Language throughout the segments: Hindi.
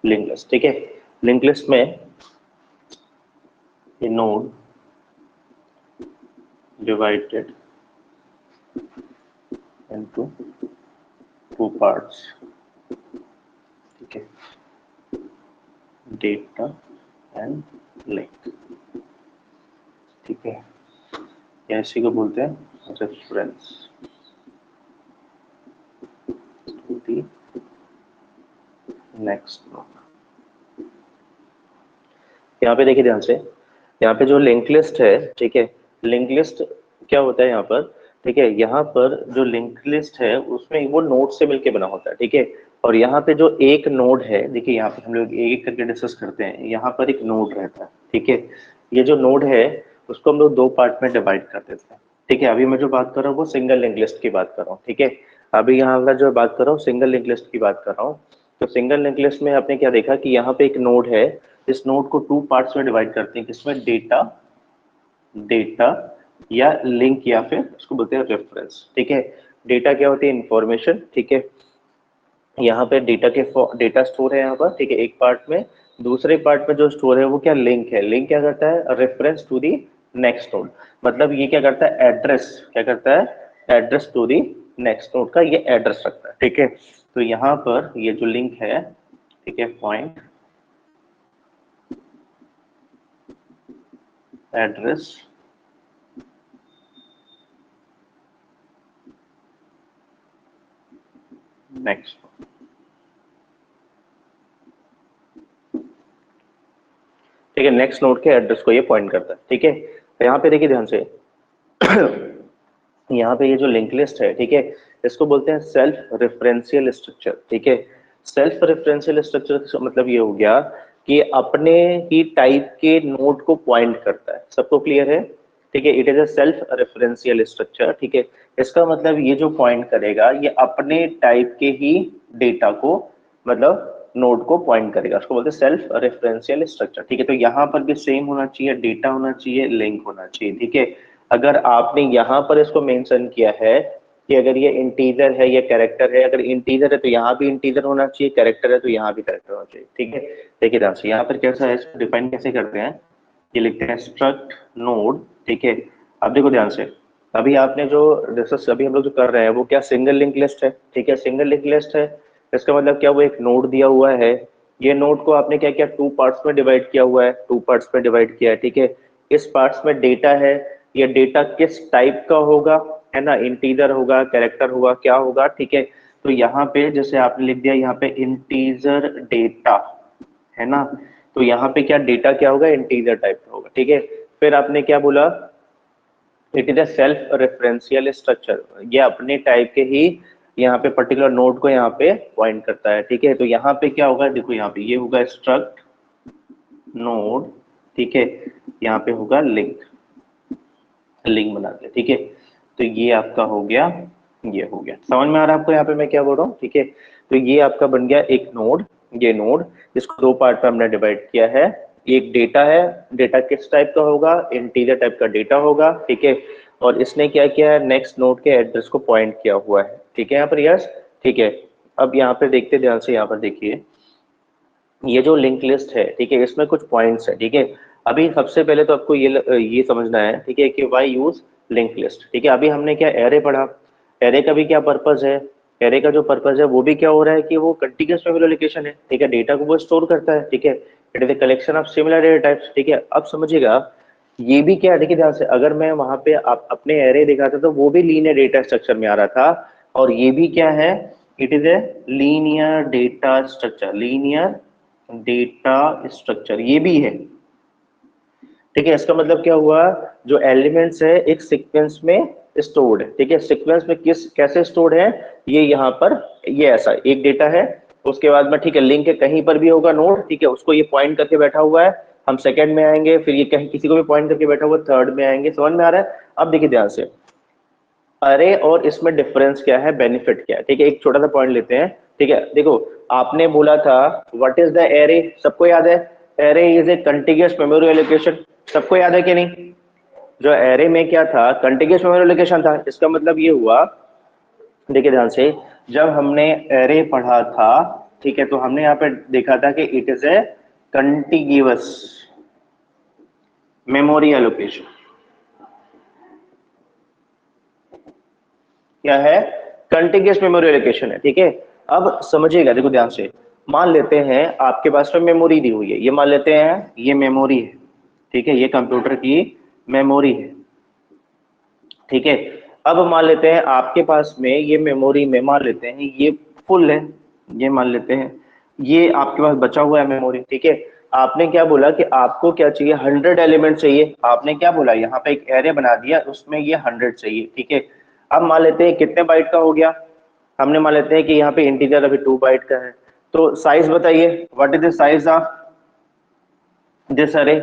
Link list. ठीक है, लिंक लिस्ट में a node divided into two parts, ठीक है, डेटा एंड लिंक। ठीक है, इसी को बोलते हैं reference to the next node. यहाँ पे देखिए ध्यान से, यहाँ पे जो लिंक लिस्ट है, ठीक है, लिंक लिस्ट क्या होता है यहाँ पर, ठीक है, यहाँ पर जो लिंक लिस्ट है उसमें वो नोड से मिलके बना होता है। ठीक है, और यहाँ पे जो एक नोड है, देखिए यहाँ पे हम लोग एक एक करके डिस्कस करते हैं, यहाँ पर एक नोड रहता है। ठीक है, ये जो नोड है उसको हम लोग दो पार्ट में डिवाइड कर देते हैं। ठीक है, अभी मैं जो बात कर रहा हूँ वो सिंगल लिंक लिस्ट की बात कर रहा हूँ। ठीक है, अभी यहाँ पर जो बात कर रहा हूँ सिंगल लिंक लिस्ट की बात कर रहा हूँ। तो सिंगल लिंक लिस्ट में आपने क्या देखा कि यहाँ पे एक नोड है, इस नोड को टू पार्ट्स में डिवाइड करते हैं, किसमें, डेटा या लिंक या फिर उसको बोलते हैं रेफरेंस। ठीक है, डेटा क्या होती है, इंफॉर्मेशन। ठीक है, यहाँ पे डेटा स्टोर है यहाँ पर, ठीक है, एक पार्ट में। दूसरे पार्ट में जो स्टोर है वो क्या, लिंक है। लिंक क्या करता है, reference to the next node. मतलब ये क्या करता है, एड्रेस, क्या करता है, address to the next node का ये एड्रेस रखता है। ठीक है, तो यहाँ पर ये जो लिंक है, ठीक है, पॉइंट एड्रेस नेक्स्ट। ठीक है, नेक्स्ट नोड के एड्रेस को ये पॉइंट करता है। ठीक है, तो यहाँ पे देखिए ध्यान से यहाँ पे ये जो लिंक लिस्ट है, ठीक है, इसको बोलते हैं सेल्फ रेफरेंशियल स्ट्रक्चर। ठीक है, सेल्फ रेफरेंशियल स्ट्रक्चर का मतलब ये हो गया कि अपने ही टाइप के नोड को पॉइंट करता है। सबको क्लियर है? ठीक है, it is a self referential structure. ठीक है, इसका मतलब ये जो पॉइंट करेगा ये अपने टाइप के ही डेटा को, मतलब नोड को पॉइंट करेगा, उसको बोलते हैं सेल्फ रेफरेंशियल स्ट्रक्चर। ठीक है, तो यहाँ पर भी सेम होना चाहिए, डेटा होना चाहिए, लिंक होना चाहिए। ठीक है, अगर आपने यहाँ पर इसको मेंशन किया है कि अगर ये इंटीजर है या कैरेक्टर है, अगर इंटीजर है तो यहाँ भी इंटीजर होना चाहिए, कैरेक्टर है तो यहाँ भी कैरेक्टर होना चाहिए। ठीक है, देखिए ध्यान से यहाँ पर कैसा है, इसको डिफाइन कैसे करते हैं, ये लिखते हैं स्ट्रक्ट नोड। ठीक है, अब देखो ध्यान से, अभी आपने जो डिस्कस अभी हम लोग जो कर रहे हैं वो क्या, सिंगल लिंक लिस्ट है। ठीक है, सिंगल लिंक लिस्ट है, इसका मतलब क्या, वो एक नोड दिया हुआ है, ये नोड को आपने क्या किया, टू पार्ट्स में डिवाइड किया हुआ है, टू पार्ट्स में डिवाइड किया है। ठीक है, इस पार्ट्स में डेटा है, ये डेटा किस टाइप का होगा, है ना, इंटीजर होगा, कैरेक्टर होगा, क्या होगा। ठीक है, तो यहाँ पे जैसे आपने लिख दिया यहाँ पे इंटीजर डेटा, है ना, तो यहाँ पे क्या, डेटा क्या होगा, इंटीजर टाइप का होगा। ठीक है, फिर आपने क्या बोला, it is a self referential structure, ये अपने टाइप के ही यहाँ पे पर्टिकुलर नोड को यहाँ पे पॉइंट करता है। ठीक है, तो यहाँ पे क्या होगा, देखो यहाँ पे ये होगा स्ट्रक्ट नोड। ठीक है, यहाँ पे होगा लिंक, लिंक बना दिया। ठीक है, तो ये आपका हो गया, ये हो गया, समझ में आ रहा है आपको यहाँ पे मैं क्या बोल रहा हूँ। ठीक है, तो ये आपका बन गया एक नोड, ये नोड, इसको दो पार्ट में हमने डिवाइड किया है। एक डेटा है, डेटा किस टाइप का होगा, इंटीजर टाइप का डेटा होगा। ठीक है, और इसने क्या किया है, नेक्स्ट नोड के एड्रेस को पॉइंट किया हुआ है। ठीक है, यहाँ पर यस। ठीक है, अब यहाँ पे देखते ध्यान से, यहाँ पर देखिए ये जो लिंक लिस्ट है, ठीक है, इसमें कुछ पॉइंट्स है। ठीक है, अभी सबसे पहले तो आपको ये समझना है, ठीक है, कि व्हाई यूज लिंक लिस्ट। ठीक है, अभी हमने क्या, एरे पढ़ा, एरे का भी क्या पर्पज है, एरे का जो पर्पज है वो भी क्या हो रहा है कि वो कंटीन्यूअस मेमोरी लोकेशन है। ठीक है, डेटा को वो स्टोर करता है। ठीक है, it is a collection of similar data types. ठीक है, अब समझिएगा ये भी क्या है, देखिए ध्यान से, अगर मैं वहां पे आप अपने एरे दिखाता तो वो भी लीनियर डेटा स्ट्रक्चर में आ रहा था, और ये भी क्या है, it is a linear data structure, linear data structure ये भी है। ठीक है, इसका मतलब क्या हुआ, जो एलिमेंट्स है एक सीक्वेंस में स्टोर्ड है। ठीक है, सीक्वेंस में किस कैसे स्टोर्ड है, ये यहाँ पर, ये ऐसा एक डेटा है, उसके बाद में, ठीक है, लिंक है, कहीं पर भी होगा नोड, ठीक है, उसको ये पॉइंट करके बैठा हुआ है, हम सेकंड में आएंगे, फिर ये कहीं किसी को भी पॉइंट करके बैठा हुआ, थर्ड में आएंगे। समझ में आ रहा है? अब देखिए ध्यान से, अरे और इसमें डिफरेंस क्या है, बेनिफिट क्या है। ठीक है, एक छोटा सा पॉइंट लेते हैं। ठीक है, देखो आपने बोला था व्हाट इज द एरे, सबको याद है, array is a continuous memory allocation, सबको याद है कि नहीं, जो एरे में क्या था, कंटीन्यूअस मेमोरी एलोकेशन था। इसका मतलब ये हुआ, देखिए ध्यान से, जब हमने एरे पढ़ा था ठीक है, तो हमने यहाँ पे देखा था कि it is a contiguous memory allocation. क्या है? कंटिग्यूअस मेमोरी एलोकेशन है। ठीक है, अब समझिएगा, देखो ध्यान से, मान लेते हैं आपके पास में मेमोरी दी हुई है, ये मान लेते हैं ये मेमोरी है। ठीक है, ये कंप्यूटर की मेमोरी है। ठीक है, अब मान लेते हैं आपके पास में ये मेमोरी में मान लेते हैं ये फुल है, ये मान लेते हैं ये आपके पास बचा हुआ है मेमोरी। ठीक है, आपने क्या बोला कि आपको क्या चाहिए? 100 एलिमेंट चाहिए। आपने क्या बोला? यहाँ पे एक एरे बना दिया, उसमें ये 100 चाहिए। ठीक है, अब मान लेते हैं कितने बाइट का हो गया? हमने मान लेते हैं कि यहाँ पे इंटीजर अभी 2 बाइट का है, तो साइज बताइए, what is the size of this अरे?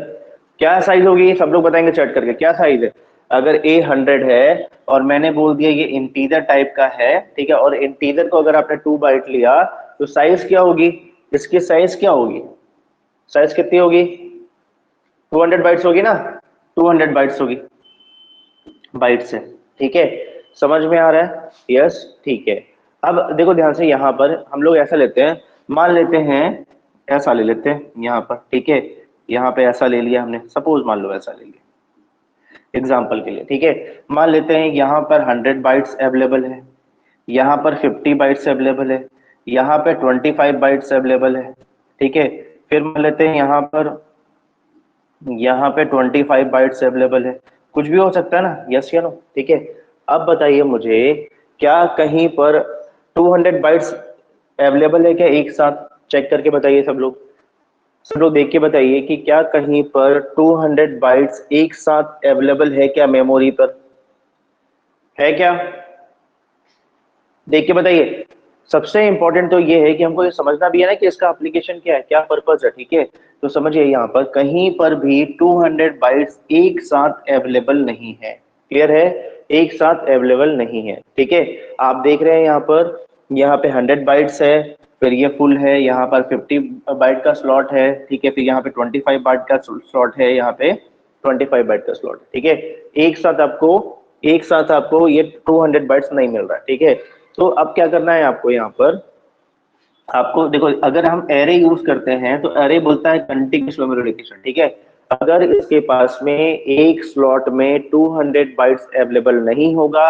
क्या साइज होगी? सब लोग बताएंगे चैट करके, क्या साइज है? अगर ए 100 है और मैंने बोल दिया ये इंटीजर टाइप का है, ठीक है, और इंटीजर को अगर आपने 2 बाइट लिया तो साइज क्या होगी? इसकी साइज क्या होगी? साइज कितनी होगी? 200 बाइट्स होगी ना, 200 बाइट्स होगी बाइट से। ठीक है, समझ में आ रहा है? यस, ठीक है। अब देखो ध्यान से, यहाँ पर हम लोग ऐसा लेते हैं, मान लेते हैं ऐसा ले लेते हैं यहाँ पर। ठीक है, यहाँ पे ऐसा ले लिया हमने, सपोज मान लो ऐसा ले लिया एग्जाम्पल के लिए। ठीक है, मान लेते हैं यहाँ पर 100 बाइट्स अवेलेबल है, यहाँ पर 50 बाइट्स अवेलेबल है, यहाँ पे 25 बाइट्स अवेलेबल है। ठीक है, फिर मान लेते हैं यहाँ पे 25 बाइट्स अवेलेबल है। कुछ भी हो सकता है ना, यस या नो? ठीक है, अब बताइए मुझे, क्या कहीं पर 200 बाइट्स अवेलेबल है क्या एक साथ? चेक करके बताइए सब लोग, सब लोग देख के बताइए कि क्या कहीं पर 200 बाइट्स एक साथ अवेलेबल है क्या मेमोरी पर? है क्या? देख के बताइए। सबसे इंपॉर्टेंट तो ये है कि हमको ये समझना भी है ना कि इसका एप्लीकेशन क्या है, क्या पर्पज है। ठीक है, तो समझिए यहाँ पर कहीं पर भी 200 बाइट्स एक साथ अवेलेबल नहीं है। क्लियर है? एक साथ अवेलेबल नहीं है। ठीक है, आप देख रहे हैं यहाँ पे 100 बाइट्स है, फिर ये फुल है, यहाँ पर 50 बाइट का स्लॉट है। ठीक है, फिर यहाँ पे 25 बाइट का स्लॉट है, यहाँ पे 25 बाइट का स्लॉट है। ठीक है, एक साथ आपको ये 200 बाइट्स नहीं मिल रहा है। ठीक है, तो अब क्या करना है आपको? यहाँ पर आपको देखो, अगर हम एरे यूज करते हैं तो एरे बोलता है कंटिन्यूअस मेमोरी लोकेशन। ठीक है, अगर इसके पास में एक स्लॉट में 200 बाइट्स अवेलेबल नहीं होगा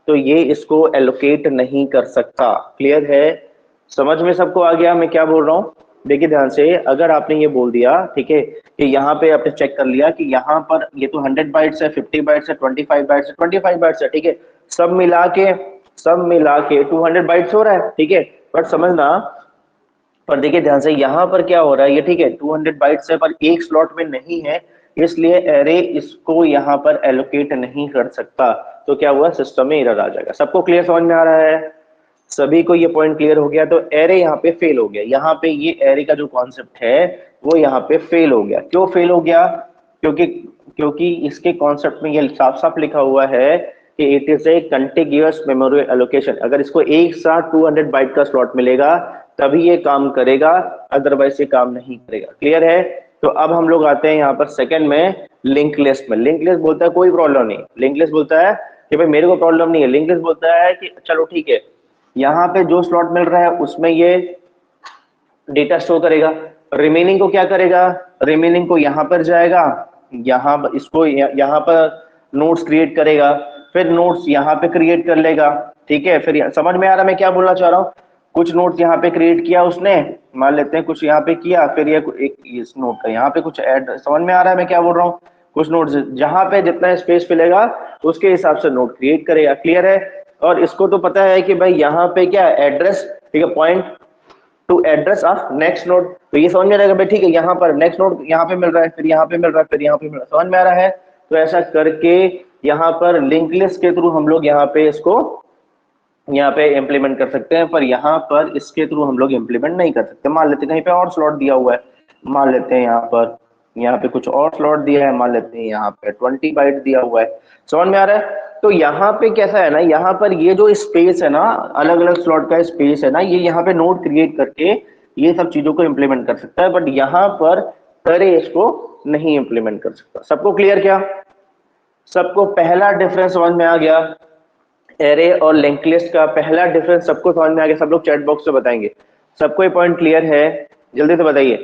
तो ये इसको एलोकेट नहीं कर सकता। क्लियर है? समझ में सबको आ गया मैं क्या बोल रहा हूँ? देखिए ध्यान से, अगर आपने ये बोल दिया, ठीक है, कि यहाँ पे आपने चेक कर लिया कि यहाँ पर ये तो 100 बाइट्स है, 50 बाइट्स है, 25 बाइट्स है, 25 बाइट्स है। ठीक है, सब मिला के 200 बाइट्स हो रहा है। ठीक है, बट समझना, पर देखिए ध्यान से, यहाँ पर क्या हो रहा है, ये ठीक है 200 बाइट्स है पर एक स्लॉट में नहीं है, इसलिए एरे इसको यहाँ पर एलोकेट नहीं कर सकता। तो क्या हुआ? सिस्टम में एरर आ जाएगा। सबको क्लियर समझ में आ रहा है? सभी को ये पॉइंट क्लियर हो गया? तो एरे यहाँ पे फेल हो गया। यहाँ पे ये एरे का जो कॉन्सेप्ट है वो यहाँ पे फेल हो गया। क्यों फेल हो गया? क्योंकि क्योंकि इसके कॉन्सेप्ट में ये साफ साफ लिखा हुआ है कि it is a contiguous memory allocation. अगर इसको एक साथ 200 बाइट का स्लॉट मिलेगा तभी ये काम करेगा, अदरवाइज ये काम नहीं करेगा। क्लियर है? तो अब हम लोग आते हैं यहाँ पर सेकंड में, लिंक लिस्ट में। लिंक लिस्ट बोलता है कोई प्रॉब्लम नहीं, लिंक लिस्ट बोलता है कि भाई मेरे को प्रॉब्लम नहीं है। लिंक लिस्ट बोलता है कि चलो ठीक है, यहाँ पे जो स्लॉट मिल रहा है उसमें ये डेटा स्टोर करेगा, रिमेनिंग को क्या करेगा? रिमेनिंग को यहाँ पर जाएगा, यहाँ पर नोट्स क्रिएट करेगा, फिर नोट्स यहाँ पे क्रिएट कर लेगा। ठीक है, फिर समझ में आ रहा मैं क्या बोलना चाह रहा हूँ? कुछ नोट्स यहाँ पे क्रिएट किया उसने, मान लेते हैं कुछ यहाँ पे किया, फिर ये एक इस नोट का यहाँ पे कुछ ऐड, समझ में आ रहा है मैं क्या बोल रहा हूँ? कुछ नोट्स जहाँ पे जितना स्पेस मिलेगा उसके हिसाब से नोट क्रिएट करेगा। क्लियर है? और इसको तो पता है कि भाई यहाँ पे क्या एड्रेस, ठीक है, point two address of next node. तो ये समझ में आ रहा है भाई, ठीक है, यहाँ पर नेक्स्ट नोड यहाँ पे मिल रहा है, फिर यहाँ पे मिल रहा है, फिर यहाँ पे मिल रहा है। समझ में आ रहा है? तो ऐसा करके यहाँ पर लिंक लिस्ट के थ्रू हम लोग यहाँ पे इसको यहाँ पे इम्प्लीमेंट कर सकते हैं, पर यहाँ पर इसके थ्रू हम लोग इम्प्लीमेंट नहीं कर सकते। मान लेते हैं कहीं पे और स्लॉट दिया हुआ है, मान लेते हैं यहाँ पे कुछ और स्लॉट दिया है, मान लेते हैं यहाँ पे 20 बाइट दिया हुआ है। समझ में आ रहा है? तो यहाँ पे कैसा है ना, यहाँ पर ये जो स्पेस है ना, अलग अलग स्लॉट का स्पेस है ना, ये यहाँ पे नोड क्रिएट करके ये सब चीजों को इम्प्लीमेंट कर सकता है, बट यहाँ पर अरे इसको नहीं इम्प्लीमेंट कर सकता। सबको क्लियर? क्या सबको पहला डिफरेंस समझ में आ गया? एरे और लिंक लिस्ट का पहला डिफरेंस सबको समझ में आ गया? सब लोग चैट बॉक्स से बताएंगे, सबको ये पॉइंट क्लियर है? जल्दी से बताइए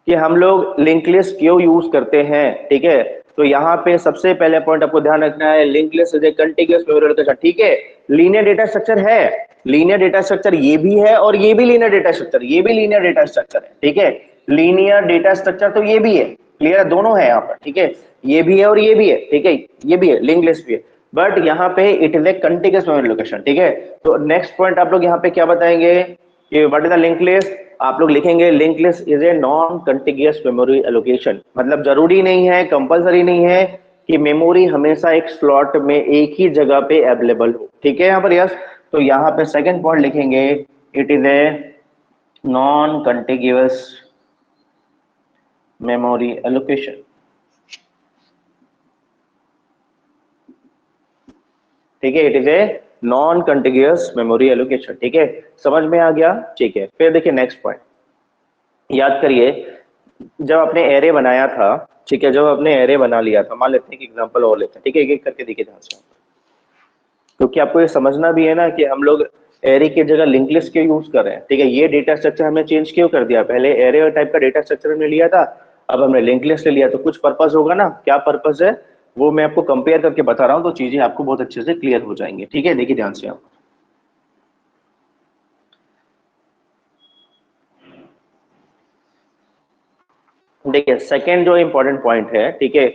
कि हम लोग लिंक लिस्ट क्यों यूज करते हैं, ठीक है? तो यहाँ पे सबसे पहले पॉइंट आपको ध्यान रखना है, link list is A continuous memory location, ठीक है? लीनियर डेटा स्ट्रक्चर है, लीनियर डेटा स्ट्रक्चर ये भी है और ये भी लीनियर डेटा स्ट्रक्चर, ये भी लीनियर डेटा स्ट्रक्चर है, ठीक है? लीनियर डेटा स्ट्रक्चर तो ये भी है, क्लियर है? दोनों है यहाँ पर, ठीक है? ये भी है और ये भी है, ठीक है? ये भी है, लिंक लिस्ट भी है, बट यहाँ पे it is A continuous memory location, ठीक है? तो नेक्स्ट पॉइंट आप लोग यहाँ पे क्या बताएंगे कि what is the link list? आप लोग लिखेंगे link list is a non contiguous memory allocation, मतलब जरूरी नहीं है, कंपलसरी नहीं है कि मेमोरी हमेशा एक स्लॉट में एक ही जगह पे अवेलेबल हो, ठीक है? यहाँ पर यस, तो यहाँ पे सेकंड पॉइंट लिखेंगे it is a non contiguous memory allocation, ठीक है? It is a non contiguous memory allocation, ठीक है? समझ में आ गया? ठीक है, फिर देखिए नेक्स्ट पॉइंट, याद करिए जब आपने एरे बनाया था, ठीक है? जब आपने एरे बना लिया था, मान लेते हैं कि एग्जांपल और लेते हैं, ठीक है? एक एक करके देखिए ध्यान से, क्योंकि आपको ये समझना भी है ना कि हम लोग एरे की जगह लिंक लिस्ट क्यों यूज कर रहे हैं, ठीक है? ये डेटा स्ट्रक्चर हमने चेंज क्यों कर दिया, पहले एरे टाइप का डेटा स्ट्रक्चर हमने लिया था, अब हमने लिंक लिस्ट ले लिया, तो कुछ पर्पस होगा ना, क्या पर्पस है वो मैं आपको कंपेयर करके बता रहा हूं, तो चीजें आपको बहुत अच्छे से क्लियर हो जाएंगे, ठीक है? देखिए ध्यान से आप, देखिए सेकंड जो इंपॉर्टेंट पॉइंट है, ठीक है?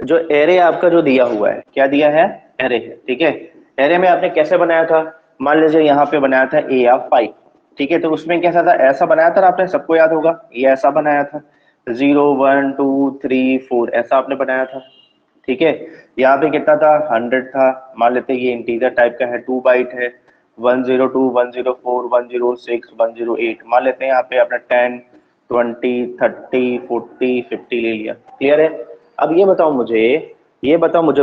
जो एरे आपका जो दिया हुआ है, क्या दिया है? एरे है, ठीक है? एरे में आपने कैसे बनाया था? मान लीजिए यहाँ पे बनाया था ए ऑफ 5, ठीक है? तो उसमें कैसा था? ऐसा बनाया था, आपने सबको याद होगा, ये ऐसा बनाया था 0 1 2 3 4 ऐसा आपने बनाया था, ठीक है? यहाँ पे कितना था? 100 था, मान लेते हैं ये इंटीजर टाइप का है, 2 बाइट है, 102 104 106 108, मान लेते हैं यहाँ पे आपने 10 20 30 40 50 ले लिया, क्लियर है? अब ये बताओ मुझे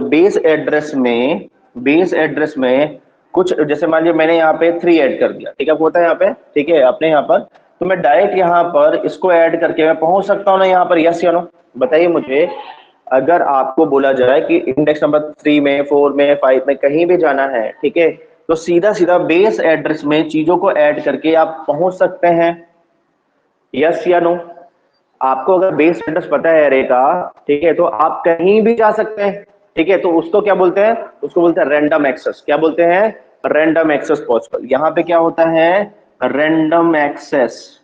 बेस एड्रेस में कुछ, जैसे मान लीजिए मैंने यहाँ पे 3 ऐड कर दिया, ठीक है? होता है यहाँ पे, ठीक है? अपने यहाँ पर, तो मैं डायरेक्ट यहाँ पर इसको ऐड करके मैं पहुंच सकता हूँ ना यहाँ पर, यस या नो? बताइए मुझे, अगर आपको बोला जाए कि इंडेक्स नंबर 3 में 4 में 5 में कहीं भी जाना है, ठीक है? तो सीधा सीधा बेस एड्रेस में चीजों को ऐड करके आप पहुंच सकते हैं, यस या नो? आपको अगर बेस एड्रेस पता है एरे का, ठीक है, तो आप कहीं भी जा सकते हैं, ठीक है? तो उसको क्या बोलते हैं? उसको बोलते हैं रैंडम एक्सेस। क्या बोलते हैं? Random access possible. यहां पे क्या होता है? रैंडम एक्सेस,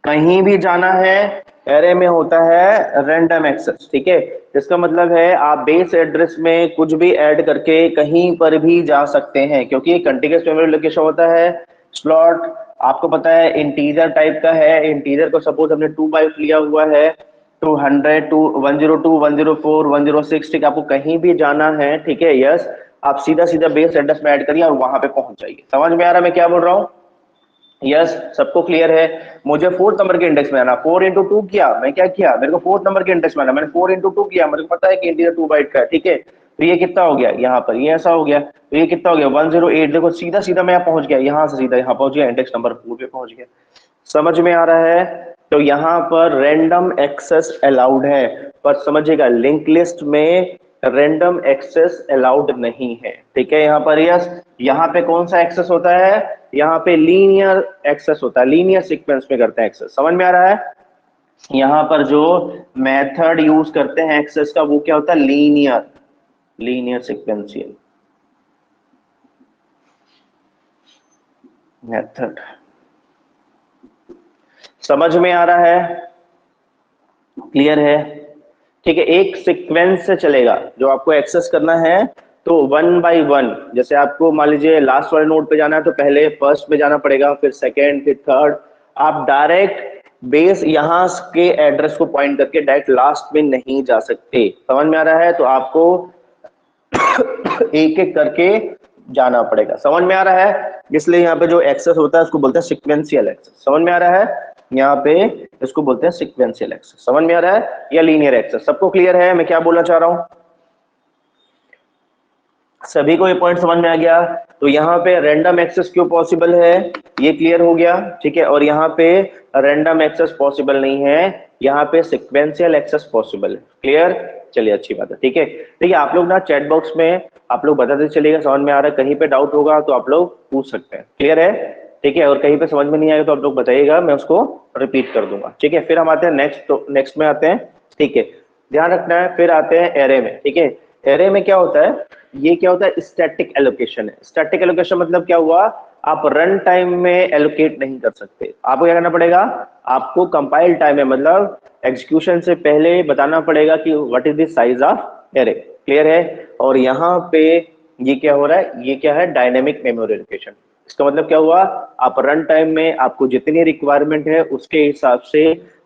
कहीं भी जाना है एरे में होता है रैंडम एक्सेस, ठीक है? इसका मतलब है आप बेस एड्रेस में कुछ भी ऐड करके कहीं पर भी जा सकते हैं, क्योंकि ये कंटीन्यूअस मेमोरी लोकेशन होता है। स्लॉट आपको पता है इंटीजर टाइप का है, इंटीजर को सपोज हमने 2 बाइट लिया हुआ है, 200 टू 102 104 106, ठीक है? आपको कहीं भी जाना है, ठीक है? यस, आप सीधा सीधा बेस एड्रेस में ऐड करिए और वहां पे पहुंच जाइए। समझ में आ रहा है मैं क्या बोल रहा हूँ? यस, सबको क्लियर है? मुझे 4th नंबर के इंडेक्स में आना, 4 इंटू 2 किया, मैं क्या किया? मेरे को 4th नंबर के इंडेक्स में आना, मैंने 4 इंटू 2 किया, मेरे को पता है कि इंटीजर 2 बाइट का है, ठीक है? तो ये कितना हो गया? यहाँ पर ये ऐसा हो गया, तो ये कितना हो गया? 108। देखो सीधा सीधा मैं यहाँ पहुंच गया, यहाँ से सीधा यहाँ पहुंच गया, इंडेक्स नंबर 4 पे पहुंच गया। समझ में आ रहा है? तो यहाँ पर रैंडम एक्सेस अलाउड है, पर समझिएगा लिंक लिस्ट में रैंडम एक्सेस अलाउड नहीं है, ठीक है? यहाँ पर यस, यहाँ पे कौन सा एक्सेस होता है? यहाँ पे लीनियर एक्सेस होता है, लीनियर सीक्वेंस में करते हैं एक्सेस। समझ में आ रहा है? यहाँ पर जो मेथड यूज करते हैं एक्सेस का वो क्या होता है? Linear sequential method. समझ में आ रहा है? क्लियर है? ठीक है, एक सीक्वेंस से चलेगा जो आपको एक्सेस करना है, तो 1 बाय 1, जैसे आपको मान लीजिए लास्ट वाले नोड पे जाना है तो पहले फर्स्ट में जाना पड़ेगा, फिर सेकेंड, फिर थर्ड। आप डायरेक्ट बेस यहां के एड्रेस को पॉइंट करके डायरेक्ट लास्ट में नहीं जा सकते। समझ में आ रहा है? तो आपको एक एक करके जाना पड़ेगा। समझ में आ रहा है? इसलिए यहाँ पे जो एक्सेस होता है उसको बोलते हैं सीक्वेंशियल एक्सेस। समझ में आ रहा है? यहाँ पे इसको बोलते हैं सीक्वेंशियल एक्सेस। समझ में आ रहा है? या लीनियर एक्सेस। सबको क्लियर है मैं क्या बोलना चाह रहा हूं? सभी को ये पॉइंट समझ में आ गया? तो यहाँ पे रैंडम एक्सेस क्यों पॉसिबल है ये क्लियर हो गया, ठीक है? और यहाँ पे रैंडम एक्सेस पॉसिबल नहीं है, यहाँ पे सीक्वेंशियल एक्सेस पॉसिबल है। क्लियर? चलिए अच्छी बात है, ठीक है? देखिए आप लोग ना चैट बॉक्स में आप लोग बताते चलिएगा, समझ में आ रहा है? कहीं पे डाउट होगा तो आप लोग पूछ सकते हैं। क्लियर है? ठीक है, और कहीं पे समझ में नहीं आएगा तो आप लोग बताइएगा, मैं उसको रिपीट कर दूंगा। ठीक है, फिर हम आते हैं नेक्स्ट, तो नेक्स्ट में आते हैं। ठीक है, ध्यान रखना है। फिर आते हैं एरे में। ठीक है, एरे में क्या होता है, ये क्या होता है, स्टैटिक एलोकेशन है। स्टैटिक एलोकेशन मतलब क्या हुआ, आप रन टाइम में एलोकेट नहीं कर सकते। आपको क्या करना पड़ेगा, आपको कंपाइल टाइम में मतलब एग्जीक्यूशन से पहले बताना पड़ेगा कि what is the size of array. Clear है। और यहाँ पे ये क्या हो रहा है, ये क्या है, डायनेमिक मेमोरी एलोकेशन। इसका मतलब क्या हुआ, आप रन टाइम में आपको जितनी रिक्वायरमेंट है उसके हिसाब से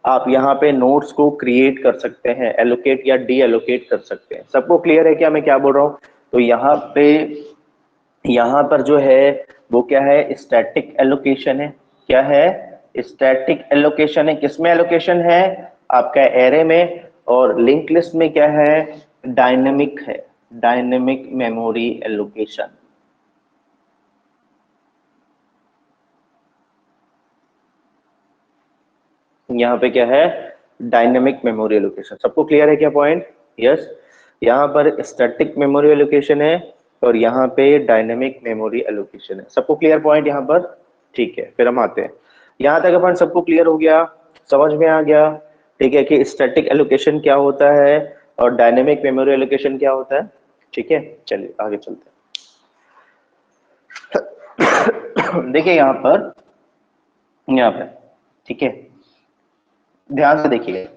आप यहाँ पे नोट्स को क्रिएट कर सकते हैं, एलोकेट या डी एलोकेट कर सकते हैं। सबको क्लियर है क्या मैं क्या बोल रहा हूँ? तो यहाँ पे, यहाँ पर जो है वो क्या है, स्टैटिक एलोकेशन है। क्या है, स्टैटिक एलोकेशन है। किसमें एलोकेशन है, आपका एरे में। और लिंक लिस्ट में क्या है, डायनेमिक है, डायनेमिक मेमोरी एलोकेशन। यहाँ पे क्या है, डायनेमिक मेमोरी एलोकेशन। सबको क्लियर है क्या पॉइंट? यस। यहाँ पर स्टैटिक मेमोरी एलोकेशन है और यहाँ पे डायनेमिक मेमोरी एलोकेशन है। सबको क्लियर पॉइंट यहाँ पर? ठीक है, फिर हम आते हैं। यहाँ तक अपन सबको क्लियर हो गया, समझ में आ गया। ठीक है, कि स्टैटिक एलोकेशन क्या होता है और डायनेमिक मेमोरी एलोकेशन क्या होता है। ठीक है, चलिए आगे चलते हैं। देखिए यहाँ पर, ठीक है, ध्यान से देखिए।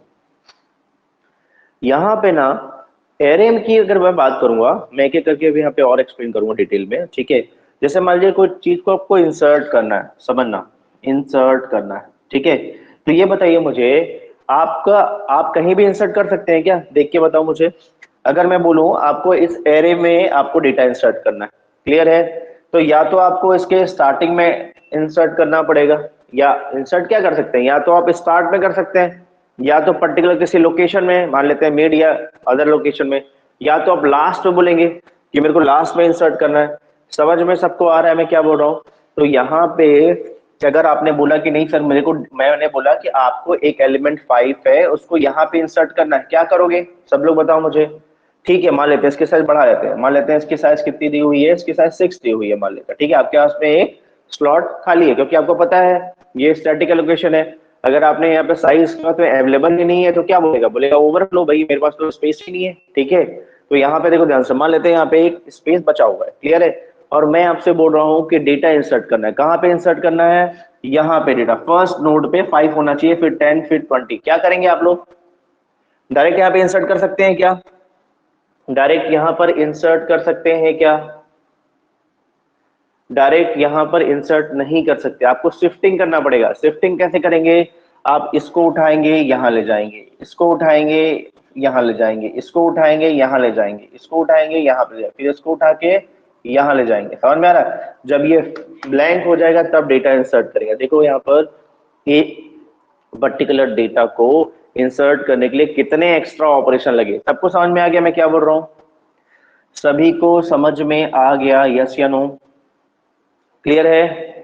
यहाँ पे ना एरे की अगर मैं बात करूंगा, मैं एक एक करके भी यहाँ पे और एक्सप्लेन करूंगा डिटेल में। ठीक है, जैसे मान लीजिए कोई चीज को आपको इंसर्ट करना है, समझना, इंसर्ट करना है। ठीक है, तो ये बताइए मुझे, आपका, आप कहीं भी इंसर्ट कर सकते हैं क्या? देख के बताओ मुझे। अगर मैं बोलूं आपको इस एरे में आपको डेटा इंसर्ट करना है, क्लियर है, तो या तो आपको इसके स्टार्टिंग में इंसर्ट करना पड़ेगा, या इंसर्ट क्या कर सकते हैं, या तो आप स्टार्ट में कर सकते हैं, या तो पर्टिकुलर किसी लोकेशन में, मान लेते हैं मिड या अदर लोकेशन में, या तो आप लास्ट में बोलेंगे कि मेरे को लास्ट में इंसर्ट करना है। समझ में सबको आ रहा है मैं क्या बोल रहा हूँ? तो यहाँ पे अगर आपने बोला कि नहीं सर मेरे को, मैंने बोला कि आपको एक एलिमेंट 5 है उसको यहाँ पे इंसर्ट करना है, क्या करोगे? सब लोग बताओ मुझे। ठीक है, मान लेते हैं इसकी साइज बढ़ा लेते हैं, मान लेते हैं इसकी साइज कितनी दी हुई है, इसकी साइज 6 दी हुई है मान लेते हैं। ठीक है, आपके पास में एक स्लॉट खाली है, क्योंकि आपको पता है ये स्टैटिक एलोकेशन है। अगर आपने यहाँ पे साइज में अवेलेबल ही नहीं है तो क्या बोलेगा, बोलेगा ओवरफ्लो, भाई मेरे पास तो स्पेस ही नहीं है। ठीक है, तो यहाँ पे देखो ध्यान से, मान लेते हैं यहाँ पे एक स्पेस बचा हुआ है, क्लियर है, और मैं आपसे बोल रहा हूँ कि डेटा इंसर्ट करना है। कहाँ पे इंसर्ट करना है, यहाँ पे डेटा फर्स्ट नोड पे 5 होना चाहिए, फिर 10, फिर 20। क्या करेंगे आप लोग, डायरेक्ट यहाँ पे इंसर्ट कर सकते हैं क्या? डायरेक्ट यहाँ पर इंसर्ट कर सकते हैं क्या? डायरेक्ट यहाँ पर इंसर्ट नहीं कर सकते, आपको शिफ्टिंग करना पड़ेगा। शिफ्टिंग कैसे करेंगे, आप इसको उठाएंगे यहाँ ले जाएंगे, इसको उठाएंगे यहाँ ले जाएंगे, इसको उठाएंगे यहाँ ले जाएंगे, इसको उठाएंगे यहाँ पे, फिर इसको उठा के यहाँ ले जाएंगे। समझ में आ रहा है? जब ये ब्लैंक हो जाएगा तब डेटा इंसर्ट करेंगे। देखो यहाँ पर एक पर्टिकुलर डेटा को इंसर्ट करने के लिए कितने एक्स्ट्रा ऑपरेशन लगे। सबको समझ में आ गया मैं क्या बोल रहा हूँ? सभी को समझ में आ गया, यस या नो? क्लियर है?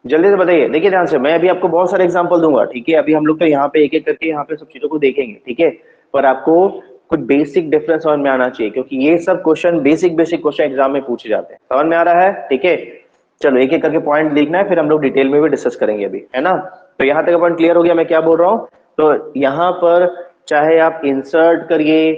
जल्दी से बताइए। देखिए ध्यान से, मैं अभी आपको बहुत सारे एग्जांपल दूंगा। ठीक है, अभी हम लोग तो यहाँ पे एक एक करके यहाँ पे सब चीजों को देखेंगे। ठीक है, पर आपको कुछ बेसिक डिफरेंस समझ में आना चाहिए, क्योंकि ये सब question basic basic question exam में पूछे जाते हैं। समझ में आ रहा है? ठीक है, चलो एक एक करके पॉइंट देखना है, फिर हम लोग डिटेल में भी डिस्कस करेंगे अभी, है ना? तो यहाँ तक पॉइंट क्लियर हो गया मैं क्या बोल रहा हूँ? तो यहाँ पर चाहे आप इंसर्ट करिए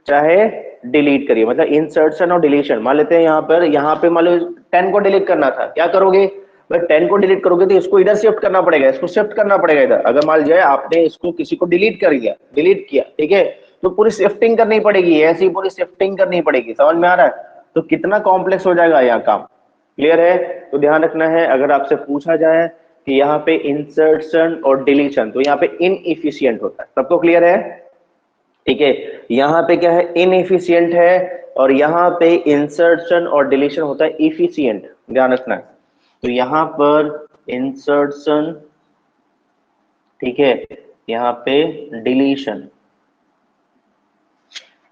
चाहे डिलीट करिए, मतलब इंसर्शन और डिलीशन। मान लेते हैं यहाँ पे मान लो 10 को डिलीट करना था, क्या करोगे? भाई 10 को डिलीट करोगे तो इसको इधर शिफ्ट करना पड़ेगा, इसको शिफ्ट करना पड़ेगा इधर। अगर मान लीजिए आपने इसको किसी को डिलीट कर दिया, डिलीट किया, ठीक है, तो पूरी शिफ्टिंग करनी पड़ेगी, ऐसी पूरी शिफ्टिंग करनी पड़ेगी। समझ में आ रहा है? तो कितना कॉम्प्लेक्स हो जाएगा यहाँ काम। क्लियर है? तो ध्यान रखना है, अगर आपसे पूछा जाए कि यहाँ पे इंसर्शन और डिलीशन, तो यहाँ पे इनएफिशिएंट होता है। सबको क्लियर है? ठीक है, यहाँ पे क्या है, इनएफिशिएंट है, और यहाँ पे इंसर्शन और डिलीशन होता है इफिशिएंट। ध्यान रखना है। तो यहाँ पर इंसर्शन, ठीक है, यहाँ पे डिलीशन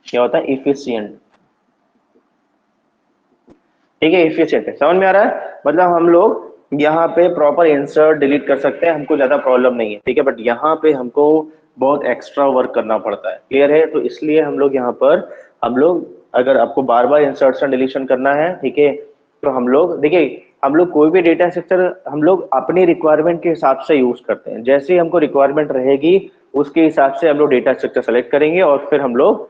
क्या होता है, इफिशिएंट। ठीक है, इफिशिएंट है। समझ में आ रहा है? मतलब हम लोग यहाँ पे प्रॉपर इंसर्ट डिलीट कर सकते हैं, हमको ज्यादा प्रॉब्लम नहीं है। ठीक है, बट यहाँ पे हमको बहुत एक्स्ट्रा वर्क करना पड़ता है। क्लियर है? तो इसलिए हम लोग यहाँ पर, हम लोग अगर आपको बार बार इंसर्शन डिलीशन करना है, ठीक है, तो हम लोग देखिए, हम लोग कोई भी डेटा स्ट्रक्चर हम लोग अपनी रिक्वायरमेंट के हिसाब से यूज करते हैं। जैसे ही हमको रिक्वायरमेंट रहेगी उसके हिसाब से हम लोग डेटा स्ट्रक्चर सेलेक्ट करेंगे और फिर हम लोग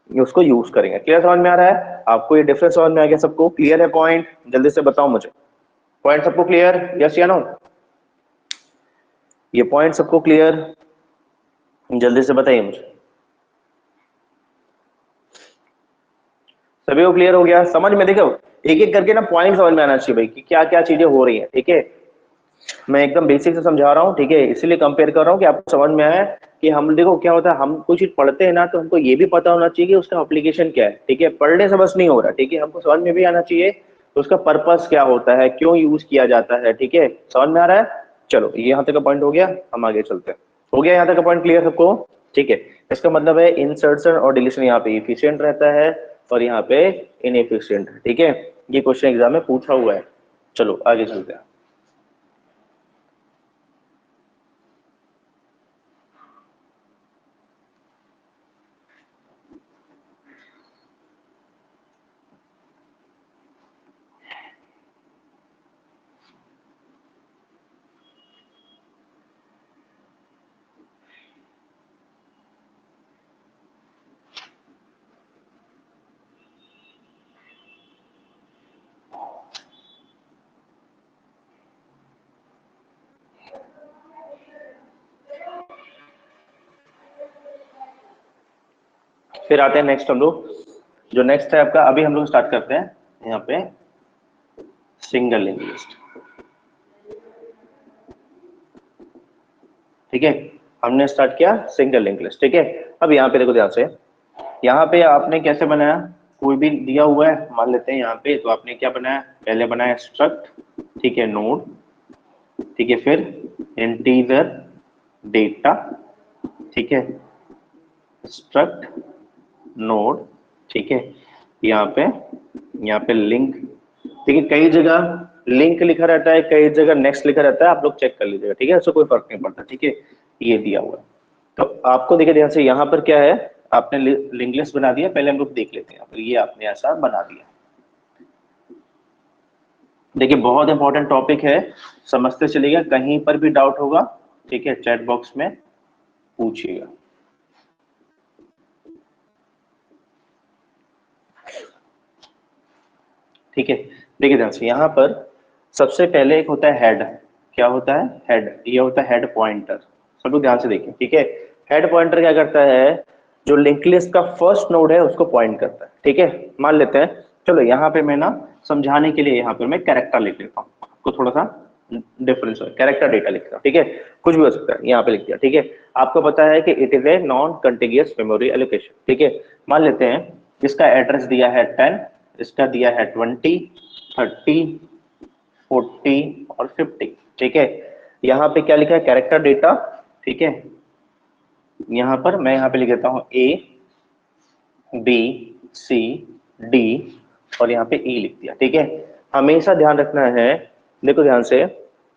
उसको यूज करेंगे। क्लियर समझ में आ रहा है आपको? ये डिफरेंस समझ में आ गया सबको? क्लियर है पॉइंट? जल्दी से बताओ मुझे, पॉइंट सबको क्लियर? यस या नो? ये पॉइंट सबको क्लियर? जल्दी से बताइए मुझे। सभी को क्लियर हो गया? समझ में, देखो एक एक करके ना पॉइंट समझ में आना चाहिए भाई कि क्या क्या चीजें हो रही है। ठीक है, मैं एकदम बेसिक से समझा रहा हूँ, ठीक है, इसीलिए कंपेयर कर रहा हूँ कि आपको समझ में आया कि हम देखो क्या होता है, हम कोई चीज पढ़ते हैं ना तो हमको ये भी पता होना चाहिए कि उसका एप्लीकेशन क्या है। ठीक है, पढ़ने से बस नहीं हो रहा, ठीक है, हमको समझ में भी आना चाहिए तो उसका पर्पस क्या होता है, क्यों यूज किया जाता है। ठीक है, समझ में आ रहा है? चलो ये यहाँ तक का पॉइंट हो गया, हम आगे चलते हैं। हो गया यहाँ तक का पॉइंट क्लियर सबको? ठीक है, इसका मतलब है इंसर्शन और डिलीशन यहाँ पे इफिशियंट रहता है और यहाँ पे इनएफिशिएंट है। ठीक है, ये क्वेश्चन एग्जाम में पूछा हुआ है। चलो आगे चलते हैं। फिर आते हैं नेक्स्ट हम लोग, जो नेक्स्ट है आपका, अभी हम लोग स्टार्ट करते हैं यहाँ पे सिंगल लिंक लिस्ट। ठीक है, हमने स्टार्ट किया सिंगल लिंक लिस्ट। ठीक है, अब यहाँ पे देखो ध्यान से, यहाँ पे आपने कैसे बनाया, कोई भी दिया हुआ है मान लेते हैं यहाँ पे, तो आपने क्या बनाया, पहले बनाया स्ट्रक्ट, ठीक है, नोड, ठीक है, फिर इंटीजर डेटा, ठीक है, स्ट्रक्ट नोड, ठीक है, यहाँ पे लिंक। ठीक है, कई जगह लिंक लिखा रहता है, कई जगह नेक्स्ट लिखा रहता है, आप लोग चेक कर लीजिएगा। ठीक है, इससे कोई फर्क नहीं पड़ता। ठीक है, ये दिया हुआ है तो आपको देखिए ध्यान से, यहाँ पर क्या है, आपने लिंक लिस्ट बना दिया, पहले हम लोग देख लेते हैं। तो ये आपने ऐसा बना दिया। देखिए बहुत इंपॉर्टेंट टॉपिक है, समझते चलिएगा, कहीं पर भी डाउट होगा ठीक है चैट बॉक्स में पूछिएगा। ठीक है, देखिए ध्यान से, यहाँ पर सबसे पहले एक होता है हेड। क्या होता है? हेड। ये होता है हेड पॉइंटर। सब लोग ध्यान से देखिए। ठीक है, हेड पॉइंटर क्या करता है, जो लिंक लिस्ट का फर्स्ट नोड है उसको पॉइंट करता है। ठीक है, मान लेते हैं, चलो यहाँ पे मैं ना समझाने के लिए यहाँ पर मैं कैरेक्टर लिख लेता हूँ, आपको थोड़ा सा डिफरेंस है, कैरेक्टर डेटा लिखता हूँ। ठीक है, कुछ भी हो सकता है, यहाँ पे लिख दिया। ठीक है, आपको पता है कि it is a non continuous memory allocation. ठीक है, मान लेते हैं इसका एड्रेस दिया है 10, इसका दिया है 20, 30, 40 और 50। ठीक है, यहाँ पे क्या लिखा है, कैरेक्टर डेटा। ठीक है, यहाँ पर मैं यहाँ पे लिख देता हूँ ए बी सी डी और यहाँ पे ई लिख दिया। ठीक है, हमेशा ध्यान रखना है, देखो ध्यान से,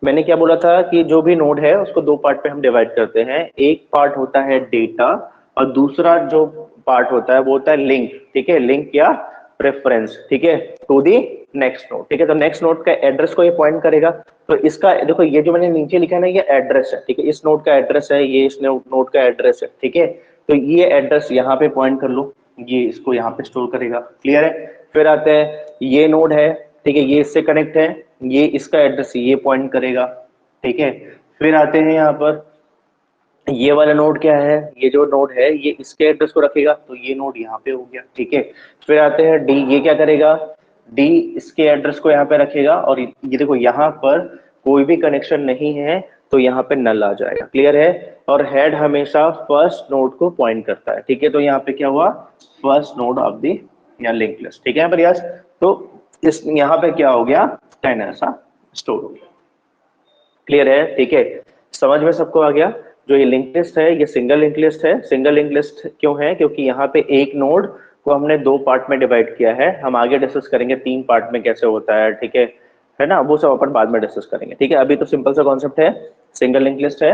मैंने क्या बोला था कि जो भी नोड है उसको दो पार्ट पे हम डिवाइड करते हैं। एक पार्ट होता है डेटा और दूसरा जो पार्ट होता है वो होता है लिंक। ठीक है, लिंक या प्रेफरेंस। ठीक है, टू दी नेक्स्ट नोड। ठीक है, तो नेक्स्ट नोड का एड्रेस को ये पॉइंट करेगा। तो इसका देखो, ये जो मैंने नीचे लिखा है ना, ये एड्रेस है। ठीक है, इस नोड का एड्रेस है, ये इस नोड का एड्रेस है। ठीक है, तो ये एड्रेस यहाँ पे पॉइंट कर लो, ये इसको यहाँ पे स्टोर करेगा। क्लियर है? फिर आते हैं, ये नोड है, ठीक है, ये इससे कनेक्ट है, ये इसका एड्रेस ये पॉइंट करेगा। ठीक है, फिर आते हैं यहाँ पर, ये वाला नोड क्या है, ये जो नोड है ये इसके एड्रेस को रखेगा, तो ये नोड यहाँ पे हो गया। ठीक है, फिर आते हैं डी, ये क्या करेगा, डी इसके एड्रेस को यहाँ पे रखेगा और ये देखो यहाँ पर कोई भी कनेक्शन नहीं है तो यहाँ पे नल आ जाएगा। क्लियर है? और हेड हमेशा फर्स्ट नोड को पॉइंट करता है। ठीक है, तो यहाँ पे क्या हुआ, फर्स्ट नोड ऑफ दी या लिंक लिस्ट। ठीक है प्रयास, तो इस यहाँ पे क्या हो गया, 10 ऐसा स्टोर हो गया। क्लियर है? ठीक है, समझ में सबको आ गया? जो ये लिंक लिस्ट है ये सिंगल लिंक लिस्ट है। सिंगल लिंक लिस्ट क्यों है, क्योंकि यहाँ पे एक नोड को हमने दो पार्ट में डिवाइड किया है। हम आगे डिस्कस करेंगे तीन पार्ट में कैसे होता है। ठीक है ना, वो सब अपन बाद में डिस्कस करेंगे। ठीक है, अभी तो सिंपल सा कॉन्सेप्ट है, सिंगल लिंक लिस्ट है,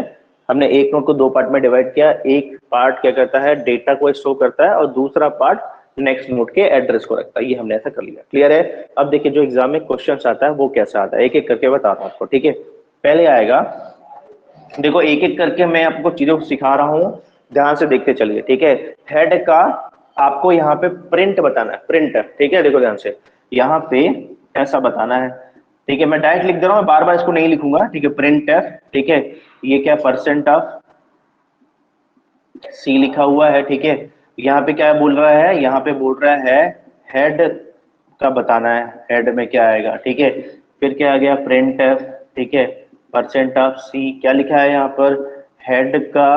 हमने एक नोड को दो पार्ट में डिवाइड किया। एक पार्ट क्या करता है, डेटा को स्टोर करता है और दूसरा पार्ट नेक्स्ट नोड के एड्रेस को रखता है। ये हमने ऐसा कर लिया, क्लियर है। अब देखिए जो एग्जाम में क्वेश्चन आता है वो कैसा आता है, एक एक करके बताता हूं आपको, ठीक है। पहले आएगा, देखो एक एक करके मैं आपको चीजों को सिखा रहा हूं, ध्यान से देखते चलिए, ठीक है। हेड का आपको यहाँ पे प्रिंट बताना है, प्रिंट, ठीक है। देखो ध्यान से, यहाँ पे ऐसा बताना है, ठीक है। मैं डायरेक्ट लिख दे रहा हूँ, बार बार इसको नहीं लिखूंगा, ठीक है। प्रिंट एफ, ठीक है। ये क्या, परसेंट ऑफ सी लिखा हुआ है, ठीक है। यहाँ पे क्या बोल रहा है, यहाँ पे बोल रहा है हेड का बताना है, हेड में क्या आएगा, ठीक है। फिर क्या आ गया, प्रिंट एफ, ठीक है। परसेंट ऑफ सी क्या लिखा है यहाँ पर, हेड का,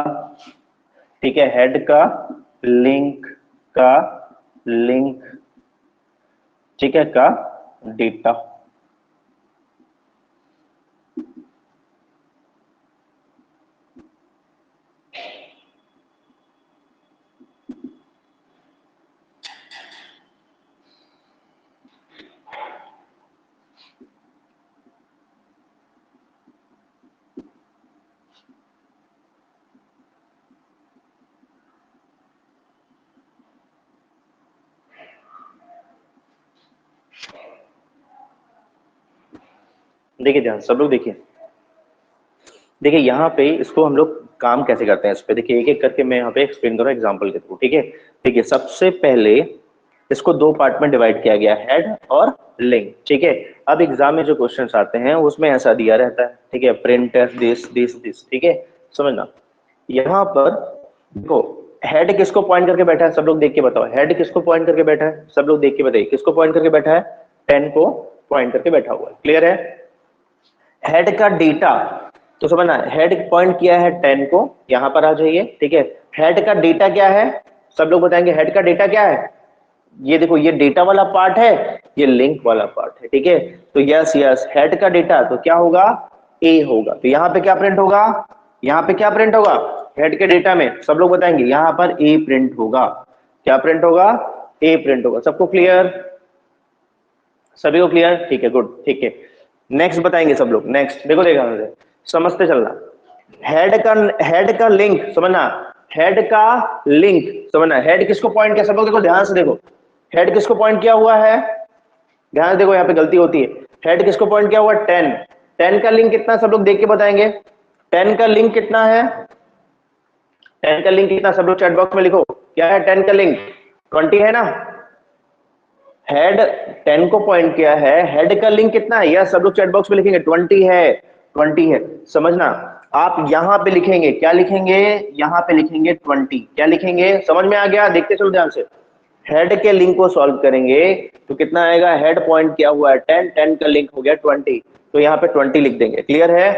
ठीक है, हेड का लिंक, का लिंक, ठीक है, का डेटा। देखिए ध्यान सब लोग देखिए, देखिए यहाँ पे इसको हम लोग काम कैसे करते हैं इस पे, देखिए एक एक करके मैं यहाँ पे एक्सप्लेन कर रहा हूँ एग्जाम्पल के थ्रू, ठीक है। देखिए सबसे पहले इसको दो पार्ट में डिवाइड किया गया, हेड और लिंक, ठीक है। अब एग्जाम में जो क्वेश्चंस आते हैं उसमें ऐसा दिया रहता है, ठीक है, प्रिंट दिस दिस दिस, ठीक है। समझना, यहाँ पर देखो हेड किसको पॉइंट करके बैठा है, सब लोग देख के बताओ, हेड किसको पॉइंट करके बैठा है, सब लोग देख के बताइए किसको पॉइंट करके बैठा है, 10 को पॉइंट करके बैठा हुआ है, क्लियर है। हेड का डेटा, तो समझना, हेड पॉइंट किया है 10 को, यहां पर आ जाइए, ठीक है। हेड का डेटा क्या है, सब लोग बताएंगे हेड का डेटा क्या है। ये देखो ये डेटा वाला पार्ट है, ये लिंक वाला पार्ट है, ठीक है। तो यस यस, हेड का डेटा तो क्या होगा, ए होगा। तो यहाँ पे क्या प्रिंट होगा, यहाँ पे क्या प्रिंट होगा, हेड के डेटा में सब लोग बताएंगे यहाँ पर ए प्रिंट होगा। क्या प्रिंट होगा, ए प्रिंट होगा। सबको क्लियर, सभी को क्लियर, ठीक है, गुड, ठीक है। नेक्स्ट बताएंगे सब लोग, नेक्स्ट देखो, देखा समझते चलना। हेड का लिंक समझना, हेड का लिंक समझना, हेड किसको पॉइंट किया, सब लोग देखो ध्यान से देखो, हेड किसको पॉइंट किया हुआ है, ध्यान से देखो, यहाँ पे गलती होती है। हेड किसको पॉइंट किया हुआ है, 10, 10 का लिंक कितना, सब लोग देख के बताएंगे 10 का लिंक कितना है, 10 का लिंक कितना, सब लोग चैट बॉक्स में लिखो, क्या है 10 का लिंक, 20 है ना। हेड 10 को पॉइंट किया है, हेड का लिंक कितना है, यह सब लोग चैट बॉक्स में लिखेंगे 20 है, 20 है। समझना, आप यहां पे लिखेंगे, क्या लिखेंगे, यहां पे लिखेंगे 20, क्या लिखेंगे, समझ में आ गया, देखते चलो ध्यान से। हेड के लिंक को सॉल्व करेंगे तो कितना आएगा, हेड पॉइंट किया हुआ है 10, 10 का लिंक हो गया 20, तो यहाँ पे 20 लिख देंगे, क्लियर है।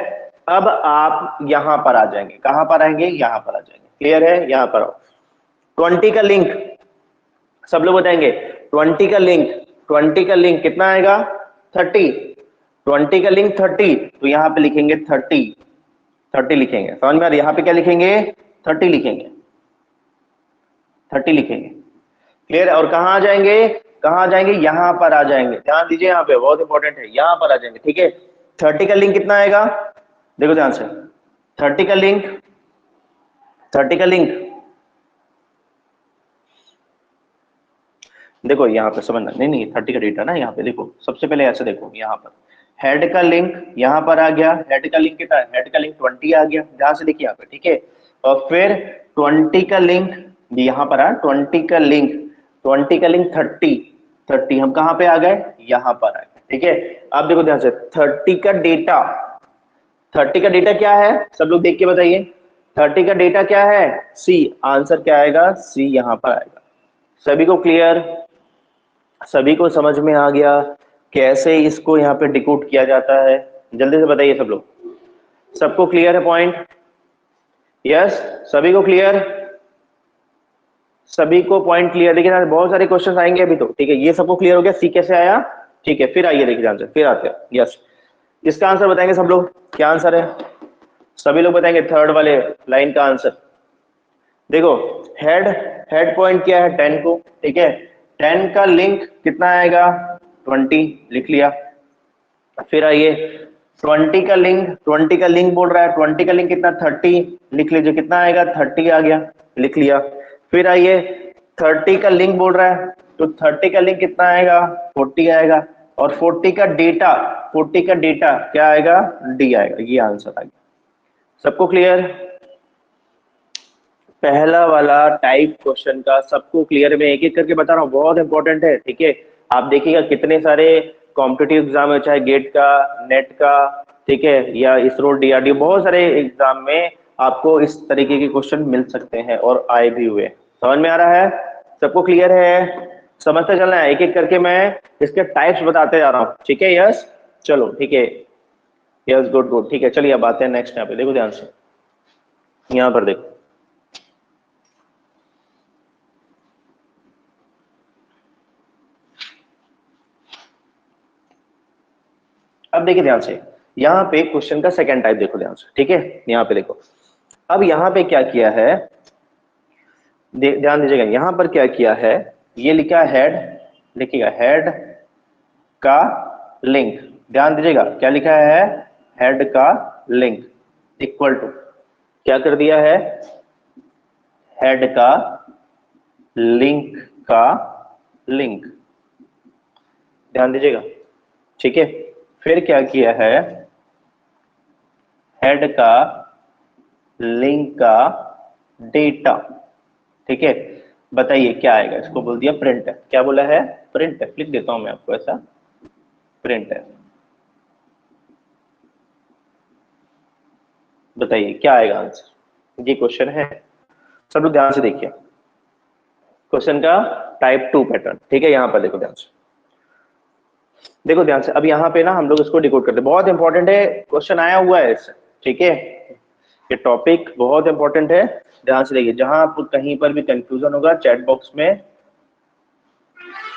अब आप यहां पर आ जाएंगे, कहां पर आएंगे, यहां पर आ जाएंगे, क्लियर है, यहां पर आओ। 20 का लिंक सब लोग बताएंगे, 20 का लिंक, 20 का लिंक कितना आएगा, 30, 20 का लिंक 30, तो यहाँ पे लिखेंगे 30, 30 लिखेंगे, समझ में आ रहा है, यहाँ पे क्या लिखेंगे, 30 लिखेंगे, 30 लिखेंगे, क्लियर है। और कहाँ आ जाएंगे, कहाँ आ जाएंगे, यहाँ पर आ जाएंगे, ध्यान दीजिए, यहाँ पे बहुत इंपॉर्टेंट है, यहाँ पर आ जाएंगे, ठीक है। 30 का लिंक कितना आएगा, देखो ध्यान से, 30 का लिंक, 30 का लिंक देखो यहाँ पे समझना, नहीं नहीं 30 का डेटा ना, यहाँ पे देखो सबसे पहले ऐसे देखो, यहाँ पर हेड का लिंक यहाँ पर आ गया, हेड का लिंक कितना है, हेड का लिंक 20 आ गया, ध्यान से देखिए यहाँ पे, ठीक है। और फिर 20 का लिंक यहाँ पर आ, 20 का लिंक, 20 का लिंक 30, 30 हम कहाँ पे आ गए, यहाँ पर आ गए, ठीक है। अब देखो ध्यान से, 30 का डेटा, 30 का डेटा क्या है, सब लोग देख के बताइए, 30 का डेटा क्या है, सी, आंसर क्या आएगा, सी यहाँ पर आएगा। सभी को क्लियर, सभी को समझ में आ गया कैसे इसको यहाँ पे डिकोड किया जाता है, जल्दी से बताइए सब लोग, सबको क्लियर है पॉइंट, यस, सभी को क्लियर, सभी को पॉइंट क्लियर। देखिए बहुत सारे क्वेश्चंस आएंगे अभी तो, ठीक है, ये सबको क्लियर हो गया, सी कैसे आया, ठीक है। फिर आइए देखिए ध्यान से, फिर आते हैं, यस, इसका आंसर बताएंगे सब लोग, क्या आंसर है, सभी लोग बताएंगे थर्ड वाले लाइन का आंसर। देखो हेड, हेड पॉइंट किया है 10 को, ठीक है, 10 का लिंक कितना आएगा, 20 लिख लिया। फिर आइए 20 का लिंक, 20 का लिंक बोल रहा है, 20 का लिंक कितना, 30 लिख लीजिए, कितना आएगा, 30 आ गया, लिख लिया। फिर आइए 30 का लिंक बोल रहा है, तो 30 का लिंक कितना आएगा, 40 आएगा, और 40 का डेटा, 40 का डेटा क्या आएगा, डी आएगा। ये आंसर आ गया। सबको क्लियर? पहला वाला टाइप क्वेश्चन का सबको क्लियर? मैं एक एक करके बता रहा हूँ, बहुत इंपॉर्टेंट है, ठीक है। आप देखिएगा कितने सारे कॉम्पिटिटिव एग्जाम है, चाहे गेट का, नेट का, ठीक है, या इसरो, डीआरडीओ, बहुत सारे एग्जाम में आपको इस तरीके के क्वेश्चन मिल सकते हैं और आए भी हुए। समझ में आ रहा है? सबको क्लियर है? समझते चलना है, एक एक करके मैं इसके टाइप्स बताते जा रहा हूँ, ठीक है। यस, चलो ठीक है, यस, गुड गुड, ठीक है। चलिए अब आते हैं नेक्स्ट। यहाँ पे देखो ध्यान से, यहाँ पर देखो, अब देखिए ध्यान से, यहाँ पे क्वेश्चन का सेकंड टाइप देखो ध्यान से, ठीक है। यहाँ पे देखो, अब यहाँ पे क्या किया है, ध्यान दीजिएगा, यहाँ पर क्या किया है, ये लिखा हेड, लिखिएगा हेड का लिंक, ध्यान दीजिएगा क्या लिखा है, हेड का लिंक इक्वल टू, क्या कर दिया है, हेड का लिंक का लिंक, ध्यान दीजिएगा, ठीक है। फिर क्या किया है, हेड का लिंक का डेटा, ठीक है। बताइए क्या आएगा, इसको बोल दिया प्रिंट है, क्या बोला है, प्रिंट है। लिख देता हूं मैं आपको ऐसा, प्रिंट है। बताइए क्या आएगा आंसर, ये क्वेश्चन है। सब लोग ध्यान से देखिए, क्वेश्चन का टाइप 2 पैटर्न, ठीक है। यहां पर देखो ध्यान से, देखो ध्यान से, अब यहाँ पे ना हम लोग इसको डिकोड करते हैं, बहुत इंपॉर्टेंट है, क्वेश्चन आया हुआ है इससे, ठीक है। ये टॉपिक बहुत इंपॉर्टेंट है, ध्यान से देखिए। जहां आपको कहीं पर भी कंफ्यूजन होगा, चैट बॉक्स में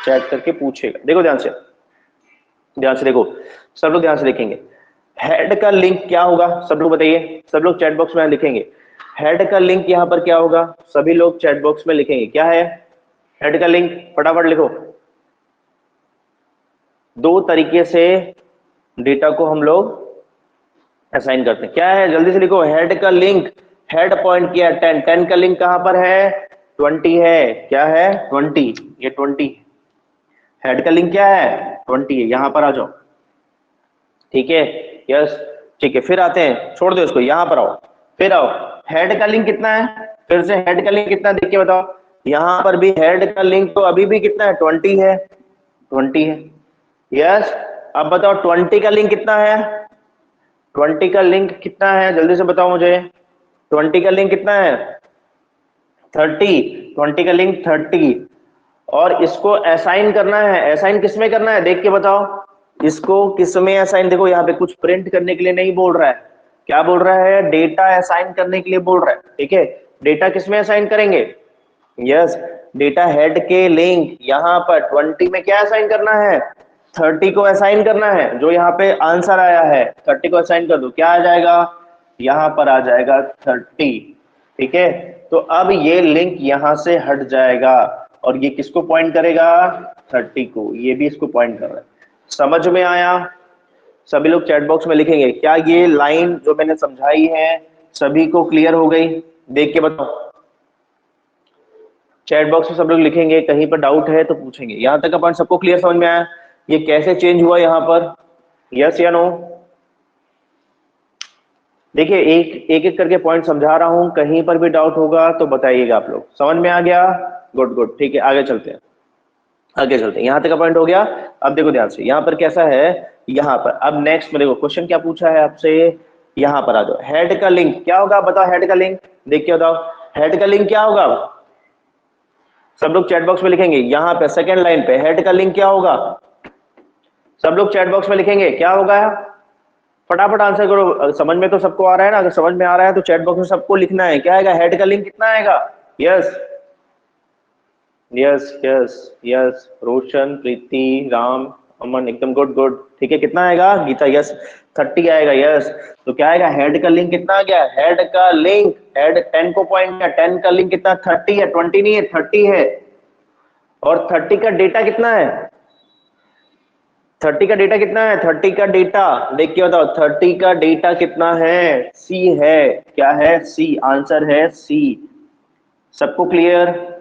चैट करके पूछेगा। देखो ध्यान से, ध्यान से देखो, सब लोग ध्यान से देखेंगे। हेड का लिंक क्या होगा, सब लोग बताइए, सब लोग चैट बॉक्स में लिखेंगे हेड का लिंक, यहाँ पर क्या होगा, सभी लोग चैट बॉक्स में लिखेंगे क्या है हेड का लिंक, फटाफट लिखो। दो तरीके से डेटा को हम लोग असाइन करते हैं, क्या है, जल्दी से लिखो। हेड का लिंक, हेड पॉइंट किया 10, 10 का लिंक कहां पर है, 20 है, क्या है 20, ये 20, हेड का लिंक क्या है 20 है, यहां पर आ जाओ, ठीक है। यस, ठीक है। फिर आते हैं, छोड़ दो इसको, यहां पर आओ, फिर आओ, हेड का लिंक कितना है, फिर से हेड का लिंक कितना है, देख के बताओ। यहां पर भी हेड का लिंक तो अभी भी कितना है, 20 है, 20 है। यस, अब बताओ 20 का लिंक कितना है, 20 का लिंक कितना है, जल्दी से बताओ मुझे, 20 का लिंक कितना है, 30, 20 का लिंक 30, और इसको असाइन करना है, असाइन किसमें करना है, देख के बताओ, इसको किसमें असाइन, देखो यहाँ पे कुछ प्रिंट करने के लिए नहीं बोल रहा है, क्या बोल रहा है, डेटा असाइन करने के लिए बोल रहा है, ठीक है। डेटा किसमें असाइन करेंगे, यस, डेटा हेड के लिंक, यहाँ पर 20 में क्या असाइन करना है, 30 को असाइन करना है, जो यहाँ पे आंसर आया है 30 को असाइन कर दो, क्या आ जाएगा, यहाँ पर आ जाएगा 30, ठीक है। तो अब ये लिंक यहां से हट जाएगा, और ये किसको पॉइंट करेगा, 30 को, ये भी इसको पॉइंट कर रहा है। समझ में आया? सभी लोग चैट बॉक्स में लिखेंगे, क्या ये लाइन जो मैंने समझाई है सभी को क्लियर हो गई, देख के बताओ। चैट बॉक्स में सब लोग लिखेंगे, कहीं पर डाउट है तो पूछेंगे। यहां तक का पॉइंट सबको क्लियर समझ में आया, ये कैसे चेंज हुआ यहाँ पर, यस या नो? देखिए एक एक करके पॉइंट समझा रहा हूं, कहीं पर भी डाउट होगा तो बताइएगा आप लोग। समझ में आ गया? गुड गुड, ठीक है, आगे चलते हैं, आगे चलते हैं। यहां तक का पॉइंट हो गया। अब देखो ध्यान से, यहाँ पर कैसा है, यहाँ पर अब नेक्स्ट में देखो क्वेश्चन क्या पूछा है आपसे, यहाँ पर आ जाओ। हेड का लिंक क्या होगा, बताओ हेड का लिंक, देख के बताओ हेड का लिंक क्या होगा। सब लोग चैट बॉक्स में लिखेंगे, यहाँ पे सेकेंड लाइन पे हेड का लिंक क्या होगा, सब लोग चैट बॉक्स में लिखेंगे क्या होगा, फटाफट आंसर करो। समझ में तो सबको आ रहा है ना, अगर समझ में आ रहा है तो चैट बॉक्स में सबको लिखना है, क्या आएगा, हेड का लिंक कितना आएगा, यस यस यस यस, रोशन, प्रीति, राम, अमन, एकदम गुड गुड, ठीक है। कितना आएगा, गीता, यस 30 आएगा, यस। तो क्या आएगा, हेड का लिंक कितना आ गया, हेड का लिंक, हेड 10 को पॉइंट किया, 10 का लिंक कितना, 30 है, 20 नहीं है, 30 है। और 30 का डेटा कितना है, 30 का डेटा कितना है, 30 का डेटा देख के बताओ, 30 का डेटा कितना है, सी है, क्या है, सी, आंसर है सी। सबको क्लियर?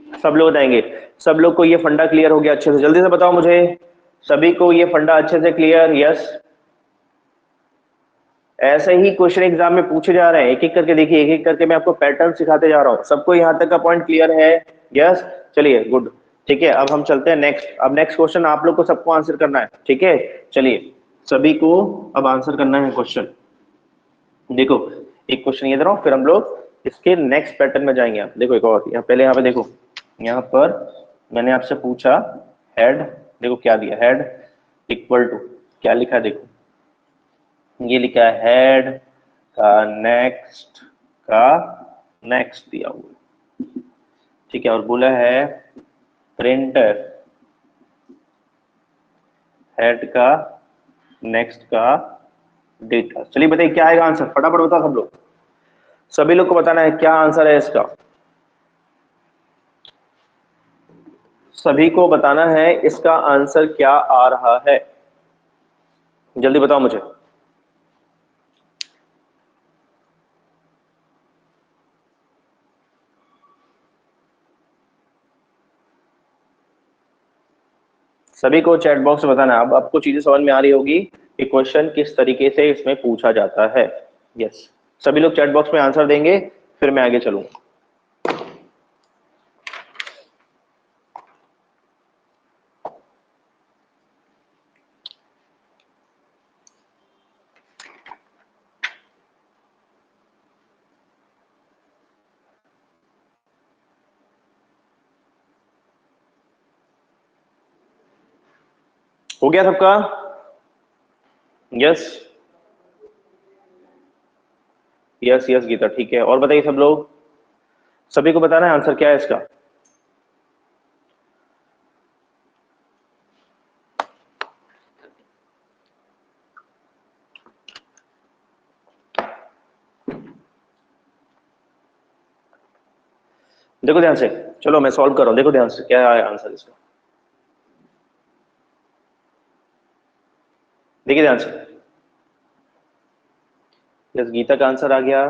सब लोग बताएंगे। सब लोग को ये फंडा क्लियर हो गया अच्छे से? जल्दी से बताओ मुझे, सभी को ये फंडा अच्छे से क्लियर? यस। ऐसे ही क्वेश्चन एग्जाम में पूछे जा रहे हैं, एक एक करके देखिए, एक एक करके मैं आपको पैटर्न सिखाते जा रहा हूँ। सबको यहाँ तक का पॉइंट क्लियर है? यस, चलिए गुड। ठीक है, अब हम चलते हैं नेक्स्ट। अब नेक्स्ट क्वेश्चन आप लोग को सबको आंसर करना है, ठीक है? चलिए सभी को अब आंसर करना है क्वेश्चन। देखो एक क्वेश्चन ये दे रहा हूं, फिर हम लोग इसके नेक्स्ट पैटर्न में जाएंगे। आप देखो एक और, यहाँ पहले यहाँ पे देखो, यहाँ पर मैंने आपसे पूछा हेड, देखो क्या दिया, हेड इक्वल टू क्या लिखा है, देखो ये लिखा है हेड का नेक्स्ट का नेक्स्ट दिया हुआ है, ठीक है? और बोला है प्रिंटर हेड का नेक्स्ट का डेटा। चलिए बताइए क्या आएगा आंसर, फटाफट बताओ सब लोग, सभी लोग को बताना है क्या आंसर है इसका। सभी को बताना है इसका आंसर क्या आ रहा है, जल्दी बताओ मुझे। सभी को चैट बॉक्स में बताना है। अब आपको चीजें समझ में आ रही होगी कि क्वेश्चन किस तरीके से इसमें पूछा जाता है। यस, सभी लोग चैट बॉक्स में आंसर देंगे, फिर मैं आगे चलूंगा। हो गया सबका? यस यस यस गीता, ठीक है। और बताइए सब लोग, सभी को बताना है आंसर क्या है इसका। देखो ध्यान से, चलो मैं सॉल्व कर रहा हूं, देखो ध्यान से क्या है आंसर इसका, देखिए ध्यान से। यस, गीता का आंसर आ गया,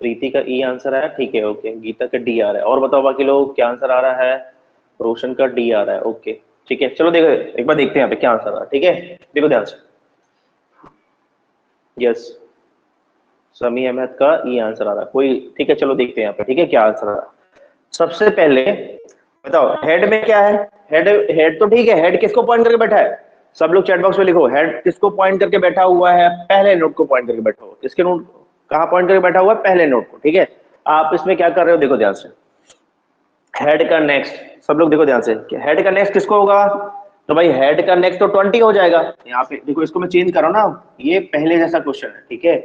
प्रीति का ई आंसर आया, ठीक है ओके, गीता का डी आ रहा है। और बताओ बाकी लोग क्या आंसर आ रहा है? रोशन का डी आ रहा है, ओके ठीक है। चलो देखो एक बार देखते हैं यहाँ पे क्या आंसर आ रहा है, ठीक है? देखो ध्यान से। यस, समी अहमद का ई आंसर आ रहा है, कोई ठीक है, चलो देखते हैं यहाँ पे, ठीक है क्या आंसर आ रहा है। सबसे पहले बताओ हेड में क्या है? हेड, हेड तो ठीक है, हेड किसको पॉइंट करके बैठा है? सब लोग चैट बॉक्स में लिखो, हेड किसको पॉइंट करके बैठा हुआ है? पहले नोट को पॉइंट करके बैठा हुआ, किसके नोट कहाँ पॉइंट करके बैठा हुआ है? पहले नोट को, ठीक है? आप इसमें क्या कर रहे हो, देखो ध्यान से, हेड का नेक्स्ट, सब लोग देखो ध्यान से, हेड का नेक्स्ट किसको होगा? तो भाई हेड का नेक्स्ट तो 20 हो जाएगा। यहाँ पे देखो, इसको मैं चेंज कर रहा हूं ना, ये पहले जैसा क्वेश्चन है, ठीक है?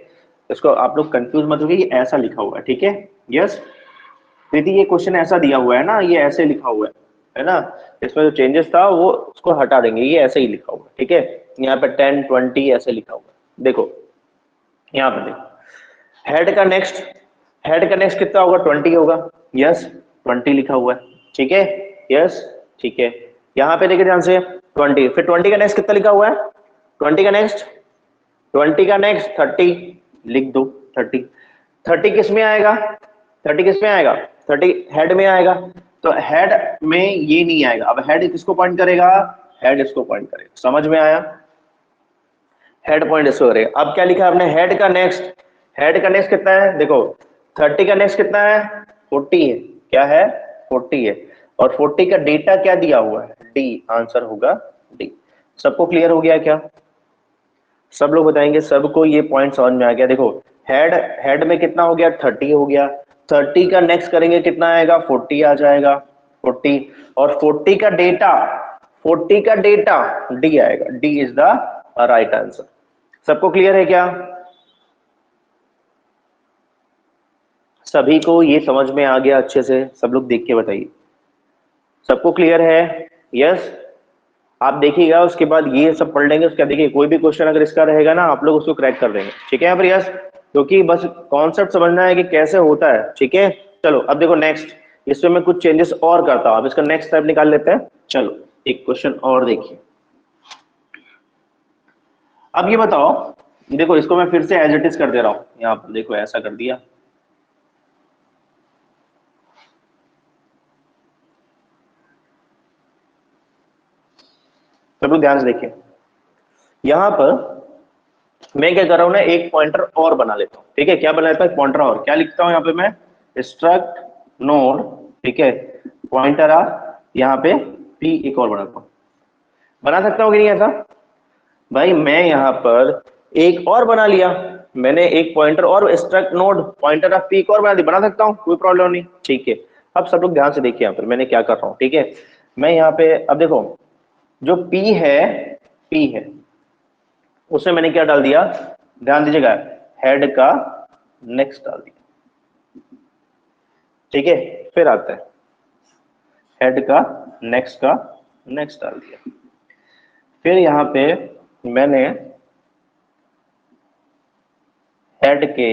इसको आप लोग कंफ्यूज मत होइए, ये ऐसा लिखा हुआ है, ठीक है? यस प्रीति, ये क्वेश्चन ऐसा दिया हुआ है ना, ये ऐसे लिखा हुआ है ना? इसमें जो चेंजेस था वो उसको हटा देंगे, ये ऐसे ही लिखा हुआ है, ठीक है? यहाँ पे 10 20 ऐसे लिखा हुआ है, देखो यहाँ पे देखो, हेड का नेक्स्ट, हेड का नेक्स्ट कितना होगा? 20 होगा। यस 20 लिखा हुआ है, ठीक है? यस ठीक है, यहाँ पे देखिए ध्यान से 20, फिर 20 का नेक्स्ट कितना लिखा हुआ है? 20 का नेक्स्ट, 20 का नेक्स्ट 30 लिख दो, 30, 30 किस में आएगा? 30 किस में आएगा? 30 हेड में आएगा, तो हेड में ये नहीं आएगा। अब हेड किसको पॉइंट करेगा? हेड इसको पॉइंट करेगा, समझ में आया? हेड पॉइंट इसको करेगा। अब क्या लिखा है आपने? हेड का नेक्स्ट, हेड का नेक्स्ट कितना है? देखो 30 का नेक्स्ट कितना है? 40 है, क्या है? 40 है। और 40 का डेटा क्या दिया हुआ है? डी, आंसर होगा डी। सबको क्लियर हो गया क्या? सब लोग बताएंगे सबको ये पॉइंट समझ में आ गया? देखो हेड, हेड में कितना हो गया? 30 हो गया, 30 का नेक्स्ट करेंगे कितना आएगा? 40 आ जाएगा, 40। और 40 का डेटा, 40 का डेटा डी आएगा, D is the right answer. सबको क्लियर है क्या? सभी को ये समझ में आ गया अच्छे से? सब लोग देख के बताइए, सबको क्लियर है? यस, आप देखिएगा उसके बाद ये सब पढ़ लेंगे, उसके बाद देखिए कोई भी क्वेश्चन अगर इसका रहेगा ना, आप लोग उसको क्रैक कर देंगे, ठीक है? यहाँ पर यस, क्योंकि बस कॉन्सेप्ट समझना है कि कैसे होता है, ठीक है? चलो अब देखो नेक्स्ट, इसमें मैं कुछ चेंजेस और करता हूं, अब इसका नेक्स्ट स्टेप निकाल लेते हैं। चलो एक क्वेश्चन और देखिए। अब ये बताओ, देखो इसको मैं फिर से एज इट इज कर दे रहा हूं, यहाँ पर देखो ऐसा कर दिया। सब लोग ध्यान से देखिए, यहां पर मैं क्या कर रहा हूं ना, एक पॉइंटर और बना लेता हूं, ठीक है। क्या बना लेता हूं, पॉइंटर और, क्या लिखता हूं यहाँ पे मैं, स्ट्रक्ट नोड, ठीक है, पॉइंटर आ, यहाँ पे पी एक और बनाता हूं। बना सकता हूं कि नहीं ऐसा भाई, मैं यहाँ पर एक और बना लिया, मैंने एक पॉइंटर और struct node pointer of P एक और बना सकता हूँ, कोई प्रॉब्लम नहीं, ठीक है। अब सब लोग ध्यान से देखिए यहाँ पर मैं क्या कर रहा हूँ, ठीक है। मैं यहाँ पे अब देखो, जो पी है उसमें मैंने क्या डाल दिया, ध्यान दीजिएगा, हेड का नेक्स्ट डाल दिया, ठीक है। फिर आता है हेड का नेक्स्ट डाल दिया, फिर यहाँ पे मैंने हेड के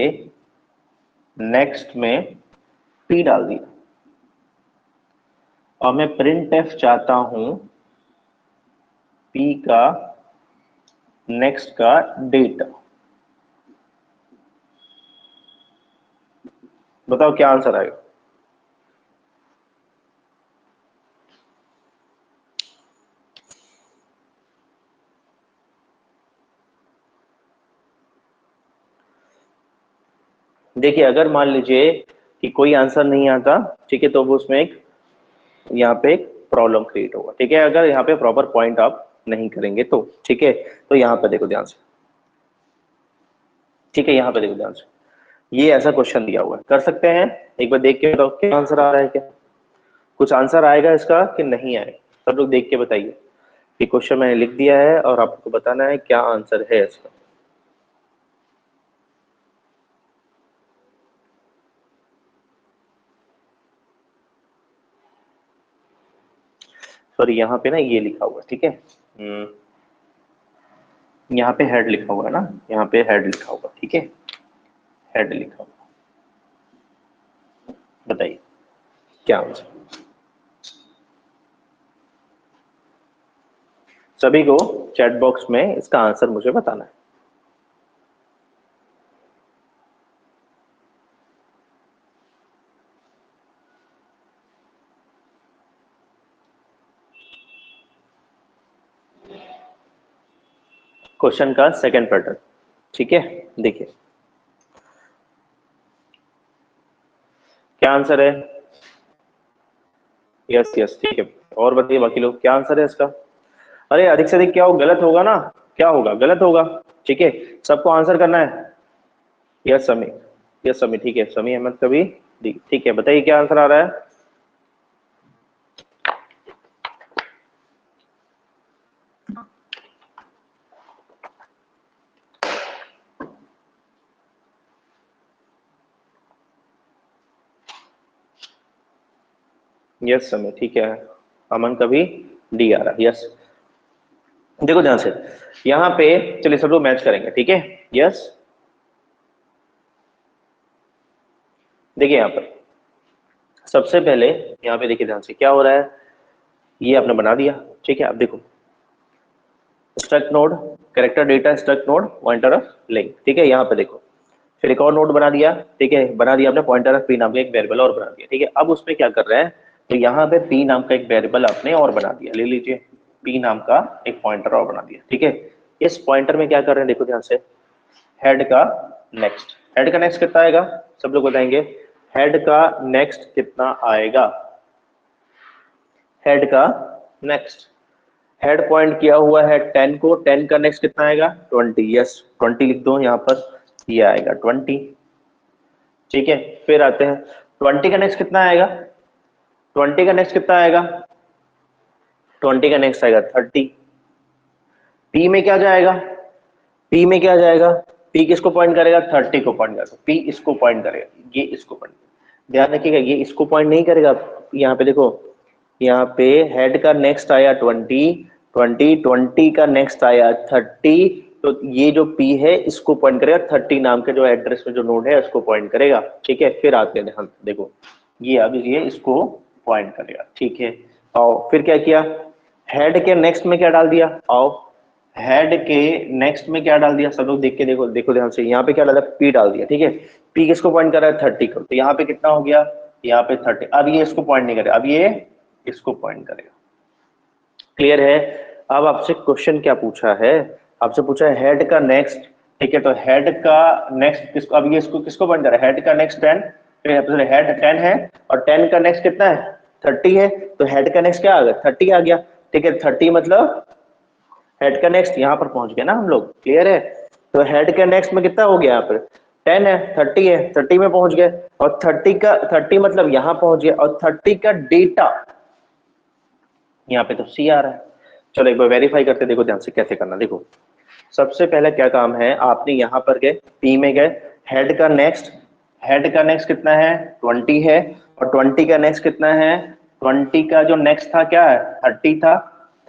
नेक्स्ट में पी डाल दिया, और मैं प्रिंट एफ चाहता हूं पी का नेक्स्ट का डेटा। बताओ क्या आंसर आएगा। देखिए अगर मान लीजिए कि कोई आंसर नहीं आता, ठीक है, तो वो उसमें एक यहाँ पे एक प्रॉब्लम क्रिएट होगा, ठीक है। अगर यहाँ पे प्रॉपर पॉइंट आप नहीं करेंगे तो, ठीक है। तो यहाँ पे देखो ध्यान से, ठीक है, यहाँ पे देखो ध्यान से, ये ऐसा क्वेश्चन दिया हुआ है, कर सकते हैं, एक बार देख के बताओ क्या आंसर आ रहा है, क्या कुछ आंसर आएगा इसका कि नहीं आएगा, सब लोग देख के बताइए। ये क्वेश्चन मैंने लिख दिया है और आपको बताना है क्या आंसर है इसका। सॉरी यहाँ पे ना ये लिखा हुआ है, ठीक है, यहाँ पे हेड लिखा हुआ है ना, यहाँ पे हेड लिखा हुआ, ठीक है, हेड लिखा हुआ, बताइए क्या आंसर। सभी को चैट बॉक्स में इसका आंसर मुझे बताना है। क्वेश्चन का सेकंड पैटर्न, ठीक है, देखिए क्या आंसर है। यस यस, ठीक है, और बताइए बाकी लोग क्या आंसर है इसका। अरे अधिक से अधिक क्या हो, गलत होगा ना, क्या होगा, गलत होगा, ठीक है, सबको आंसर करना है। यस समी, यस समी, ठीक है, समी अहमद कभी, ठीक है, बताइए क्या आंसर आ रहा है। यस समय, ठीक है, अमन कभी डी आ रहा है, यस। देखो ध्यान से, यहाँ पे चलिए सब लोग मैच करेंगे, ठीक है, यस। देखिए यहाँ पर सबसे पहले यहाँ पे देखिए ध्यान से क्या हो रहा है, ये आपने बना दिया, ठीक है। अब देखो struct node character data struct node pointer of link, ठीक है, यहाँ पे देखो फिर एक और नोड बना दिया, ठीक है, बना दिया आपने पॉइंटर ऑफ पी नाम का एक वेरिएबल और बना दिया, ठीक है। अब उसमें क्या कर रहे हैं, तो यहाँ पे पी नाम का एक वेरिएबल आपने और बना दिया, ले लीजिए पी नाम का एक पॉइंटर और बना दिया, ठीक है। इस पॉइंटर में क्या कर रहे हैं, देखो ध्यान से, हेड का नेक्स्ट, हेड का नेक्स्ट कितना आएगा, सब लोग बताएंगे, हेड का नेक्स्ट कितना आएगा, हेड का नेक्स्ट, हेड पॉइंट किया हुआ है 10 को, 10 का नेक्स्ट कितना आएगा 20, यस 20 लिख दो यहाँ पर, ये आएगा 20, ठीक है। फिर आते हैं 20 का नेक्स्ट कितना आएगा, 20 का नेक्स्ट कितना आएगा, 20 का नेक्स्ट आएगा 30, पी में क्या जाएगा, पी में क्या जाएगा, पी किसको पॉइंट करेगा, 30 को पॉइंट करेगा, पी इसको पॉइंट करेगा, ये इसको पॉइंट, ध्यान रखिएगा ये इसको पॉइंट नहीं करेगा। यहाँ पे देखो, यहाँ पे हेड का नेक्स्ट आया 20, 20 का नेक्स्ट आया 30, तो ये जो पी है इसको पॉइंट करेगा, 30 नाम के जो एड्रेस में जो नोड है उसको पॉइंट करेगा, ठीक है। फिर आते हैं ध्यान देखो, ये अब ये इसको पॉइंट करेगा, ठीक है। आओ फिर क्या किया, हेड के नेक्स्ट में क्या डाल दिया, आओ हेड के नेक्स्ट में क्या डाल दिया, सब लोग देख के देखो, देखो ध्यान से, यहाँ पे क्या डाला, पी डाल दिया, ठीक है। पी किसको पॉइंट कर रहा है 30 को, तो यहाँ पे कितना हो गया, यहाँ पे 30, अब ये इसको पॉइंट नहीं करेगा, अब ये इसको पॉइंट करेगा, क्लियर है। अब आपसे क्वेश्चन क्या पूछा है, आपसे पूछा है हेड का नेक्स्ट, ठीक है, तो हेड का नेक्स्ट किसको, अब ये इसको किसको पॉइंट कर रहा है, हेड का नेक्स्ट 10, हेड 10 है और 10 का नेक्स्ट कितना है 30 है, तो हेड का नेक्स्ट क्या आ गया 30 आ गया, ठीक है, 30 मतलब हेड का नेक्स्ट यहाँ पर पहुंच गया ना हम लोग, क्लियर है। तो हेड का नेक्स्ट में कितना हो गया यहाँ पर 10 है, 30 है, 30 में पहुंच गए, और 30 मतलब यहाँ पहुंच गया, और 30 का डेटा यहाँ पे तो सी आ रहा है। चलो एक बार वेरीफाई करते, देखो ध्यान से कैसे करना। देखो सबसे पहले क्या काम है, आपने यहाँ पर गए पी में गए, हेड का नेक्स्ट कितना है 20 है, और 20 का नेक्स्ट कितना है 20 का जो नेक्स्ट था क्या है 30 था,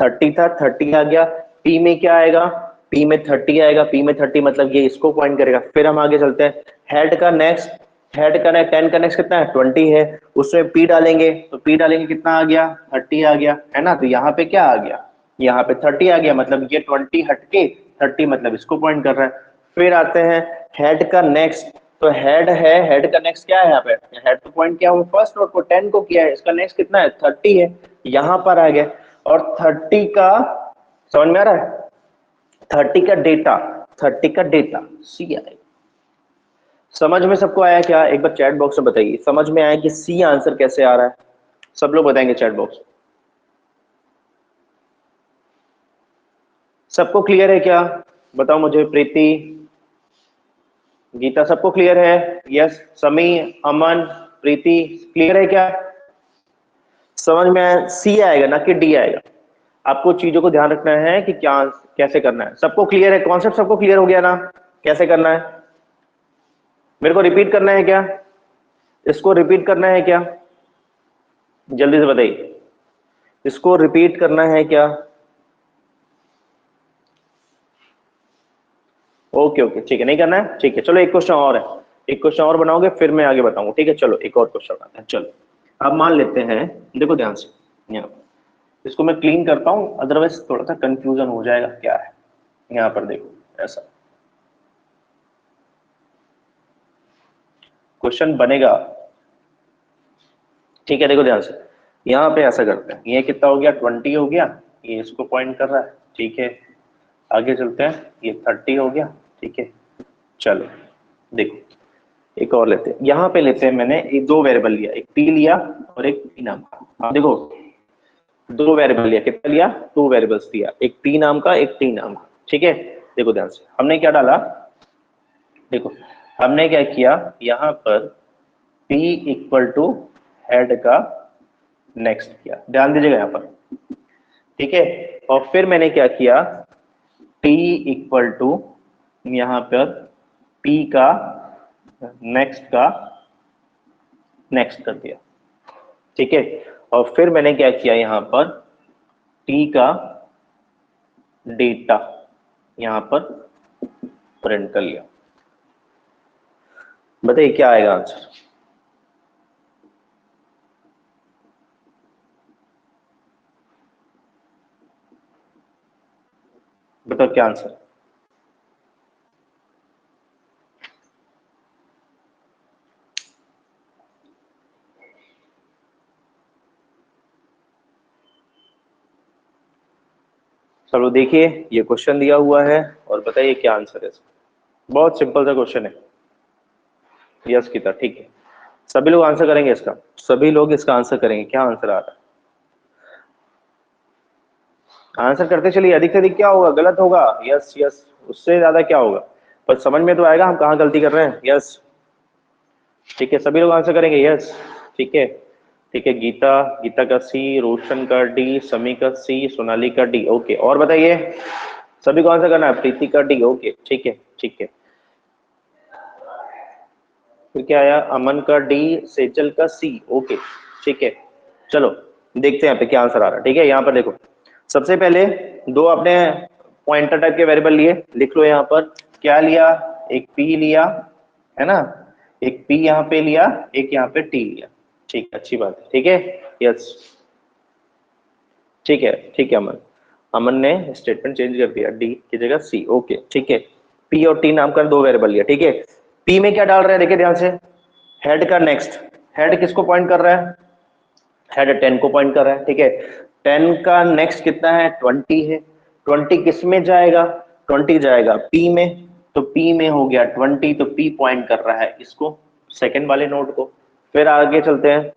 30 आ गया, पी में क्या आएगा, पी में 30 आएगा, पी में 30 मतलब ये इसको पॉइंट करेगा। फिर हम आगे चलते हैं, हेड का नेक्स्ट 10 का नेक्स्ट कितना है 20 है, उसमें पी डालेंगे, तो पी डालेंगे कितना आ गया 30 आ गया, है ना, तो यहाँ पे क्या आ गया, यहाँ पे 30 आ गया, मतलब ये 20 हटके 30 मतलब इसको पॉइंट कर रहा है। फिर आते हैं हेड का नेक्स्ट, तो हेड है, हेड का नेक्स्ट क्या है यहाँ पे, हेड तो पॉइंट किया हूँ फर्स्ट नोट को 10 को किया है, इसका नेक्स्ट कितना है 30 है, यहाँ पर आ गया, और 30 का समझ में आ रहा है 30 का डेटा, 30 का डेटा सी आएगा। समझ में सबको आया क्या, एक बार चैट बॉक्स में बताइए समझ में आया कि सी आंसर कैसे आ रहा है, सब लोग बताएंगे चैट बॉक्स। सबको क्लियर है क्या, बताओ मुझे, प्रीति, गीता, सबको क्लियर है, यस, समी, अमन, प्रीति, क्लियर है क्या, समझ में आया, सी आएगा ना कि डी आएगा। आपको चीजों को ध्यान रखना है कि क्या कैसे करना है, सबको क्लियर है, कॉन्सेप्ट सबको क्लियर हो गया ना, कैसे करना है, मेरे को रिपीट करना है क्या, इसको रिपीट करना है क्या, जल्दी से बताइए, इसको रिपीट करना है क्या, ओके ओके ठीक है, नहीं करना है, ठीक है, चलो एक क्वेश्चन और है, एक क्वेश्चन और बनाओगे फिर मैं आगे बताऊंगा, ठीक है, चलो एक और क्वेश्चन बनाते हैं। चलो अब मान लेते हैं, देखो ध्यान से, यहाँ इसको मैं क्लीन करता हूँ, अदरवाइज थोड़ा सा कंफ्यूजन हो जाएगा क्या है। यहाँ पर देखो ऐसा क्वेश्चन बनेगा, ठीक है, देखो ध्यान से, यहाँ पे ऐसा करते हैं, ये कितना हो गया 20 हो गया, ये इसको पॉइंट कर रहा है, ठीक है, आगे चलते हैं, ये 30 हो गया, ठीक है, चलो देखो एक और लेते हैं, यहाँ पे लेते हैं, मैंने एक दो वेरिएबल लिया, एक पी लिया और एक पी नाम का, अब देखो दो वेरिएबल लिया, कितना लिया, दो वेरिएबल्स दिया, एक पी नाम का एक टी नाम का, ठीक है, देखो ध्यान से हमने क्या डाला, देखो हमने क्या किया, यहाँ पर p इक्वल टू हेड का नेक्स्ट किया, ध्यान दीजिएगा यहाँ पर, ठीक है, और फिर मैंने क्या किया, t इक्वल टू यहाँ पर p का नेक्स्ट कर दिया, ठीक है, और फिर मैंने क्या किया, यहाँ पर t का डेटा यहाँ पर प्रिंट कर लिया, बताइए क्या आएगा आंसर, बताओ क्या आंसर, चलो देखिए ये क्वेश्चन दिया हुआ है और बताइए क्या आंसर है इसका, बहुत सिंपल सा क्वेश्चन है, यस की तरह, ठीक है, सभी लोग आंसर करेंगे इसका, सभी लोग इसका आंसर करेंगे, क्या आंसर आ रहा है, आंसर करते चलिए, अधिक से अधिक क्या होगा, गलत होगा, यस यस, उससे ज्यादा क्या होगा, पर समझ में तो आएगा हम कहाँ गलती कर रहे हैं, यस, ठीक है, सभी लोग आंसर करेंगे, यस, ठीक है, ठीक है, गीता, गीता का सी, रोशन का डी, समी का सी, सोनाली का डी, ओके, और बताइए, सभी को आंसर करना है, प्रीति का डी, ओके, ठीक है, ठीक है, फिर क्या आया, अमन का डी, सेजल का सी, ओके, ठीक है, चलो देखते हैं यहाँ पे क्या आंसर आ रहा है, ठीक है, यहाँ पर देखो सबसे पहले दो आपने पॉइंटर टाइप के वेरिएबल लिए, लिख लो यहाँ पर, क्या लिया, एक पी लिया, है ना, एक पी यहाँ पे लिया, एक यहाँ पे टी लिया, ठीक है, अच्छी बात है, ठीक है, यस, ठीक है, ठीक है, अमन, अमन ने स्टेटमेंट चेंज कर दिया, डी की जगह सी, ओके, ठीक है, पी और टी नाम का दो वेरिएबल लिया, ठीक है, पी में क्या डाल रहे हैं, देखिए ध्यान से, हेड का नेक्स्ट, हेड किसको पॉइंट कर रहा है, हेड 10 को पॉइंट कर रहा है, ठीक है, 10 का नेक्स्ट कितना है 20 है, 20 किस में जाएगा, 20 जाएगा P में, तो P में हो गया 20, तो P पॉइंट कर रहा है इसको, सेकंड वाले नोड को। फिर आगे चलते हैं,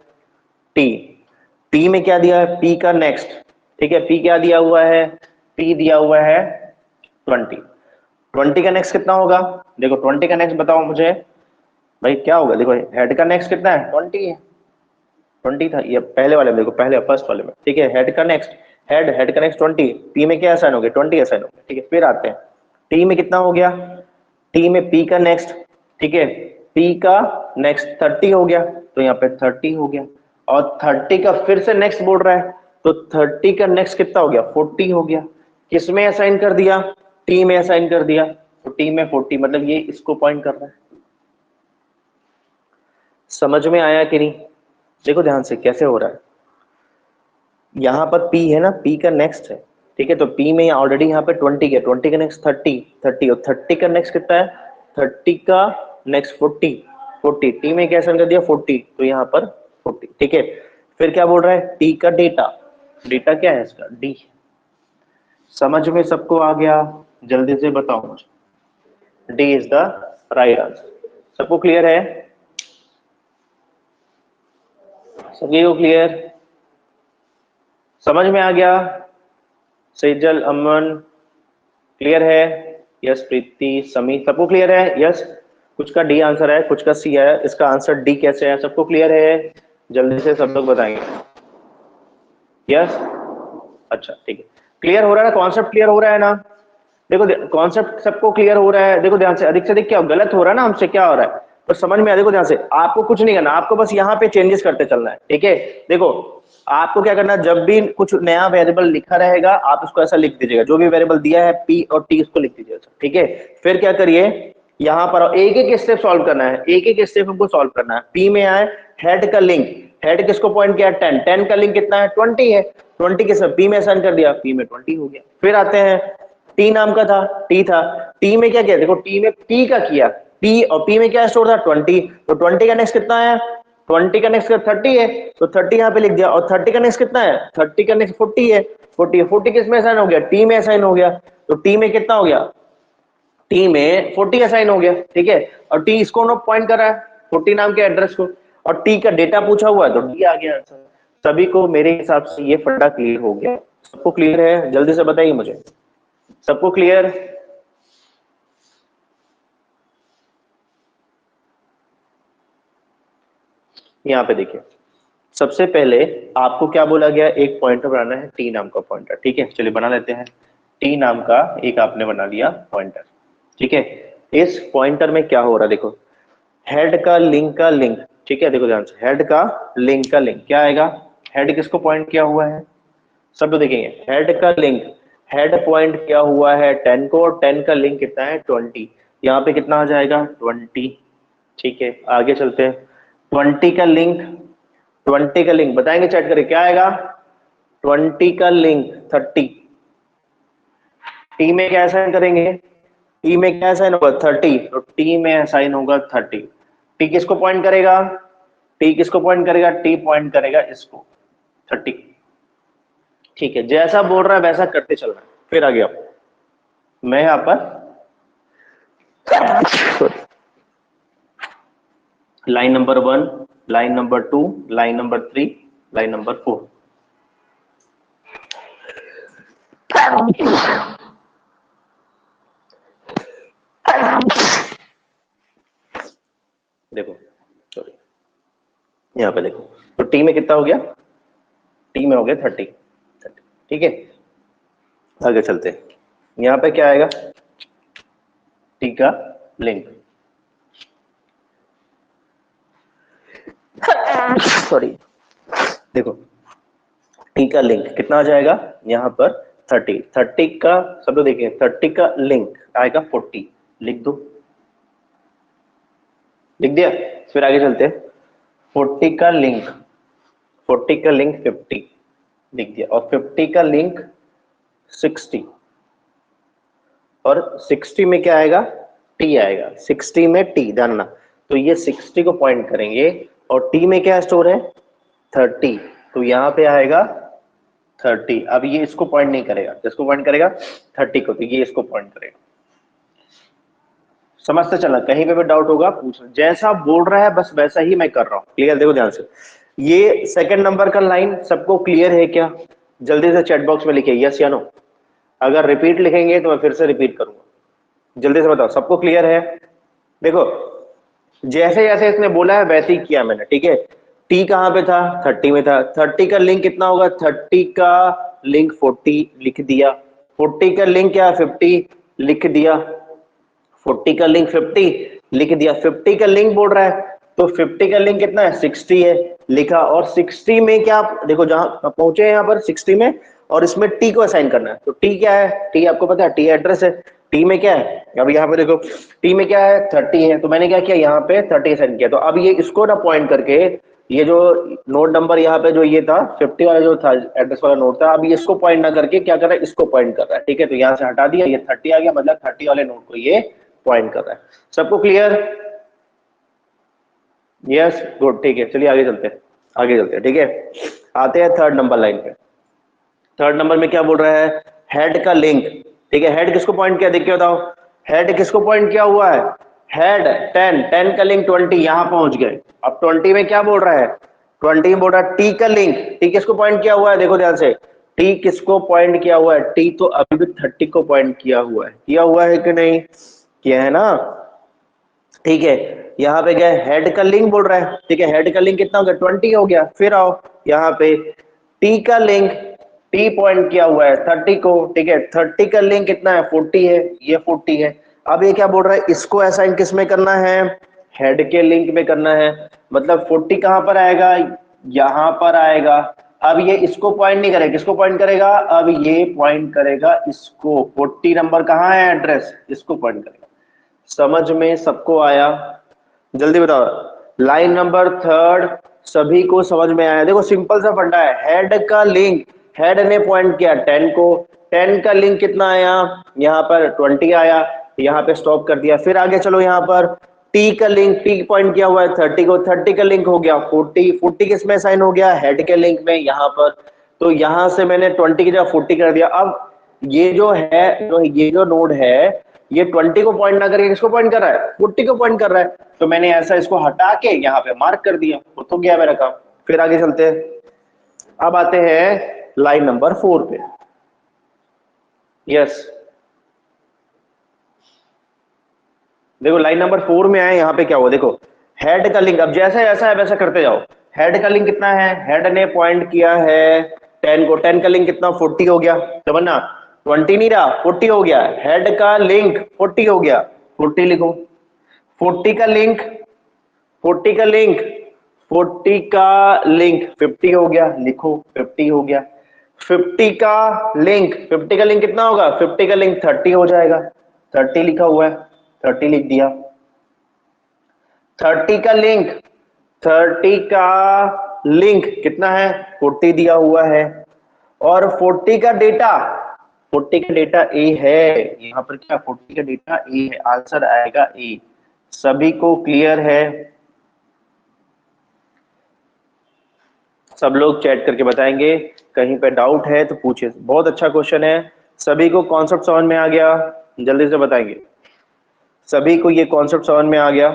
T, P में क्या दिया है, P का नेक्स्ट, ठीक है, P क्या दिया हुआ है, P दिया हुआ है 20, 20 का नेक्स्ट कितना होगा, देखो 20 का नेक्स्ट बताओ मुझे भाई क्या होगा, देखो हेड का नेक्स्ट कितना है, 20 है, 20 था ये पहले वाले में, देखो पहले फर्स्ट वाले में, ठीक है, हेड का नेक्स्ट, हेड का नेक्स्ट 20, P में क्या असाइन हो गया, 20 असाइन हो गया, ठीक है। फिर आते हैं T में कितना हो गया, T में P का नेक्स्ट, ठीक है, P का नेक्स्ट 30 हो गया, तो यहाँ पे 30 हो गया, और 30 का फिर से नेक्स्ट बोल रहा है, तो 30 का नेक्स्ट कितना हो गया, 40 हो गया, किस में असाइन कर दिया, T में असाइन कर दिया, तो T में 40, मतलब ये इसको पॉइंट कर रहा है। समझ में आया कि नहीं, देखो ध्यान से कैसे हो रहा है, यहाँ पर P है ना, P का नेक्स्ट है, ठीक है, तो P में ऑलरेडी यहाँ पे 20 है, 20 का नेक्स्ट 30, 30 और 30 का नेक्स्ट कितना है, 30 का नेक्स्ट 40, 40 T में क्या असाइन कर दिया 40, तो यहाँ पर 40, ठीक है। फिर क्या बोल रहा है, T का डेटा, डेटा क्या है इसका, D। समझ में सबको आ गया, जल्दी से बताओ मुझे, D is the right answer. सबको क्लियर है, सभी को क्लियर, समझ में आ गया, सेजल, अमन क्लियर है, यस, प्रीति, समी, सबको क्लियर है, यस। कुछ का डी आंसर है, कुछ का सी है, इसका आंसर डी कैसे है, सबको क्लियर है, जल्दी से सब लोग बताएंगे, यस, अच्छा ठीक है, क्लियर हो रहा है ना, कॉन्सेप्ट क्लियर हो रहा है ना, देखो कॉन्सेप्ट सबको क्लियर हो रहा है, देखो ध्यान से, अधिक से अधिक क्या गलत हो रहा है ना हमसे, क्या हो रहा है तो समझ में आ, देखो ध्यान से, आपको कुछ नहीं करना, आपको बस यहाँ पे चेंजेस करते चलना है, ठीक है। देखो आपको क्या करना है, जब भी कुछ नया वेरिएबल लिखा रहेगा आप उसको ऐसा लिख दीजिएगा, जो भी वेरिएबल दिया है P और T उसको लिख दीजिएगा, ठीक है। फिर क्या करिए, यहाँ पर एक एक स्टेप सॉल्व करना है, एक एक स्टेप हमको सॉल्व करना है। P में आए, हेड का लिंक, हेड किसको पॉइंट किया, 10, 10 का लिंक कितना है, 20 है, 20 के सब P में असाइन कर दिया, P में 20 हो गया। फिर आते हैं, T नाम का था, T था, T में क्या किया, देखो T में P का किया, P और P में क्या स्टोर था 20, तो 20 का नेक्स्ट कितना है, 20 का नेक्स्ट 30 है, तो 30 यहाँ पे लिख दिया, और 30 का नेक्स्ट कितना है, 30 का नेक्स्ट 40 है, 40 किस में असाइन हो गया, T में असाइन हो गया, तो T में कितना हो गया, T में 40 असाइन हो गया, ठीक है। और T इसको पॉइंट कर रहा है 40 नाम के एड्रेस को, और T का डेटा पूछा हुआ है तो D आ गया आंसर। सभी को मेरे हिसाब से ये फंडा क्लियर हो गया, सबको क्लियर है, जल्दी से बताइए मुझे, सबको क्लियर, यहाँ पे देखिए, सबसे पहले आपको क्या बोला गया, एक पॉइंटर बनाना है, T नाम का पॉइंटर, ठीक है, चलिए बना लेते हैं। T नाम का एक आपने बना लिया पॉइंटर, ठीक है। इस पॉइंटर में क्या हो रहा है, देखो हेड का लिंक का लिंक, ठीक है, देखो ध्यान से, हेड का लिंक का लिंक क्या आएगा, हेड किसको पॉइंट किया हुआ है, सब लोग देखेंगे, हेड का लिंक, हेड पॉइंट किया हुआ है 10 को, और 10 का लिंक कितना है 20, यहाँ पे कितना आ जाएगा 20, ठीक है। आगे चलते हैं, 20 का लिंक, 20 का लिंक बताएंगे चैट करके क्या आएगा, 20 का लिंक 30, T में क्या असाइन करेंगे, T में क्या असाइन होगा 30, तो T में असाइन होगा 30, T किसको पॉइंट करेगा, T किसको पॉइंट करेगा, T पॉइंट करेगा इसको 30, ठीक है, जैसा बोल रहा है वैसा करते चलना है। फिर आ गया मैं यहाँ पर line number 1, line number 2, line number 3, line number 4, देखो सॉरी, यहाँ पे देखो, तो T में कितना हो गया, T में हो गया 30, ठीक है। आगे चलते हैं, यहाँ पे क्या आएगा, T का लिंक, सॉरी देखो T का लिंक कितना आ जाएगा, यहाँ पर 30, 30 का सब लोग देखिए, 30 का लिंक आएगा 40, लिख दो, लिख दिया। फिर आगे चलते हैं, 40 का लिंक, 40 का लिंक 50 लिख दिया, और 50 का लिंक 60, और 60 में क्या आएगा, T आएगा, 60 में T जानना, तो ये 60 को पॉइंट करेंगे, और T में क्या स्टोर है 30, तो यहाँ पे आएगा 30। अब ये इसको पॉइंट नहीं करेगा, किसको पॉइंट करेगा? 30 को, तो ये इसको पॉइंट करेगा। समझते चलना, कहीं पे भी डाउट होगा पूछ, जैसा बोल रहा है बस वैसा ही मैं कर रहा हूं। क्लियर? देखो ध्यान से, ये सेकंड नंबर का लाइन सबको क्लियर है क्या? जल्दी से चैट बॉक्स में लिखिए यस या नो। अगर रिपीट लिखेंगे तो मैं फिर से रिपीट करूंगा। जल्दी से बताओ, सबको क्लियर है? देखो, जैसे जैसे इसने बोला है वैसे ही किया मैंने, ठीक है। टी कहां पे था? 30 में था। 30 का लिंक कितना होगा? 30 का लिंक 40 लिख दिया। 40 का लिंक क्या? 50 लिख दिया। 40 का लिंक 50 लिख दिया। 50 का लिंक बोल रहा है तो 50 का लिंक कितना है? 60 है, लिखा। और 60 में क्या, देखो जहां पहुंचे यहाँ पर 60 में, और इसमें टी को असाइन करना है। तो टी क्या है? टी आपको पता है, टी एड्रेस है। टी में क्या है? अब यहाँ पे देखो, टी में क्या है? 30 है, तो मैंने क्या किया? यहाँ पे 30 असाइन किया। तो अब ये इसको ना पॉइंट करके, ये जो नोड नंबर यहाँ पे जो ये था 50 वाला जो था एड्रेस वाला नोड था, अब ये इसको पॉइंट ना करके क्या कर रहा है? इसको पॉइंट कर रहा है, ठीक है। तो यहाँ से हटा दिया, ये 30 आ गया, मतलब 30 वाले नोड को ये पॉइंट कर रहा है। सबको क्लियर? यस, गुड, ठीक है। चलिए आगे चलते हैं, आगे चलते हैं, ठीक है। आते हैं थर्ड नंबर लाइन पे। थर्ड नंबर में क्या बोल रहा है? हेड का लिंक, ठीक है। हेड किसको पॉइंट किया? देख के बताओ, हेड किसको पॉइंट किया हुआ है? हेड 10, 10 का लिंक 20, यहां पहुंच गए। अब 20 में क्या बोल रहा है? 20 में बोल रहा है टी का लिंक, टी किसको पॉइंट किया हुआ है? देखो ध्यान से, टी किसको पॉइंट किया हुआ है? टी तो अभी भी 30 को पॉइंट किया हुआ है। किया हुआ है कि नहीं? किया है ना, ठीक है। यहाँ पे क्या है? हेड का लिंक बोल रहा है, ठीक है। हेड का लिंक कितना हो गया? 20 हो गया। फिर आओ यहाँ पे, टी का लिंक, टी पॉइंट किया हुआ है 30 को, ठीक है। 30 का लिंक कितना है? 40 है, ये 40 है। अब ये क्या बोल रहा है? इसको असाइन किस में करना है? हेड के लिंक में करना है। मतलब 40 कहां पर आएगा? यहां पर आएगा। अब ये इसको पॉइंट नहीं करेगा, किसको पॉइंट करेगा? अब ये पॉइंट करेगा इसको। 40 नंबर कहां है एड्रेस? इसको पॉइंट करेगा। समझ में सबको आया? जल्दी बताओ, लाइन नंबर थर्ड सभी को समझ में आया? देखो सिंपल सा फंडा है, हेड का लिंक, हेड ने पॉइंट किया 10 को, 10 का लिंक कितना आया? यहाँ पर 20 आया, यहाँ पे स्टॉप कर दिया। फिर आगे चलो, यहाँ पर टी का लिंक, टी पॉइंट किया हुआ है 30 को, 30 का लिंक हो गया 40, 40 किसमें साइन हो गया? हेड के लिंक में, यहाँ पर। तो यहां से मैंने 20 की जगह 40 कर दिया। अब ये जो है, ये जो नोड है, ये 20 को पॉइंट ना करके किसको पॉइंट कर रहा है? 40 को पॉइंट कर रहा है। तो मैंने ऐसा इसको हटा के यहाँ पे मार्क कर दिया, तो गया मेरा काम। फिर आगे चलते हैं, अब आते हैं लाइन नंबर 4 पे। यस, देखो लाइन नंबर 4 में आए, यहाँ पे क्या हुआ? देखो हेड का लिंक, अब जैसा ऐसा है वैसा करते जाओ। हेड का लिंक कितना है? हेड ने पॉइंट किया है 10 को, 10 का लिंक कितना? 40 हो गया। समझना, 20 नहीं रहा, 40 हो गया। हेड का लिंक 40 हो गया, 40 लिखो। 40 का लिंक, 40 का लिंक, 40 का लिंक 50 हो गया, लिखो 50 हो गया। 50 का लिंक, 50 का लिंक कितना होगा? 50 का लिंक 30 हो जाएगा, 30 लिखा हुआ है, 30 लिख दिया। 30 का लिंक, 30 का लिंक कितना है? 40 दिया हुआ है। और 40 का डेटा, 40 का डेटा ए है, यहाँ पर क्या 40 का डेटा ए है, आंसर आएगा ए। सभी को क्लियर है? सब लोग चैट करके बताएंगे, कहीं पे डाउट है तो पूछे। बहुत अच्छा क्वेश्चन है। सभी को कॉन्सेप्ट समझ में आ गया? जल्दी से बताएंगे, सभी को ये कॉन्सेप्ट समझ में आ गया?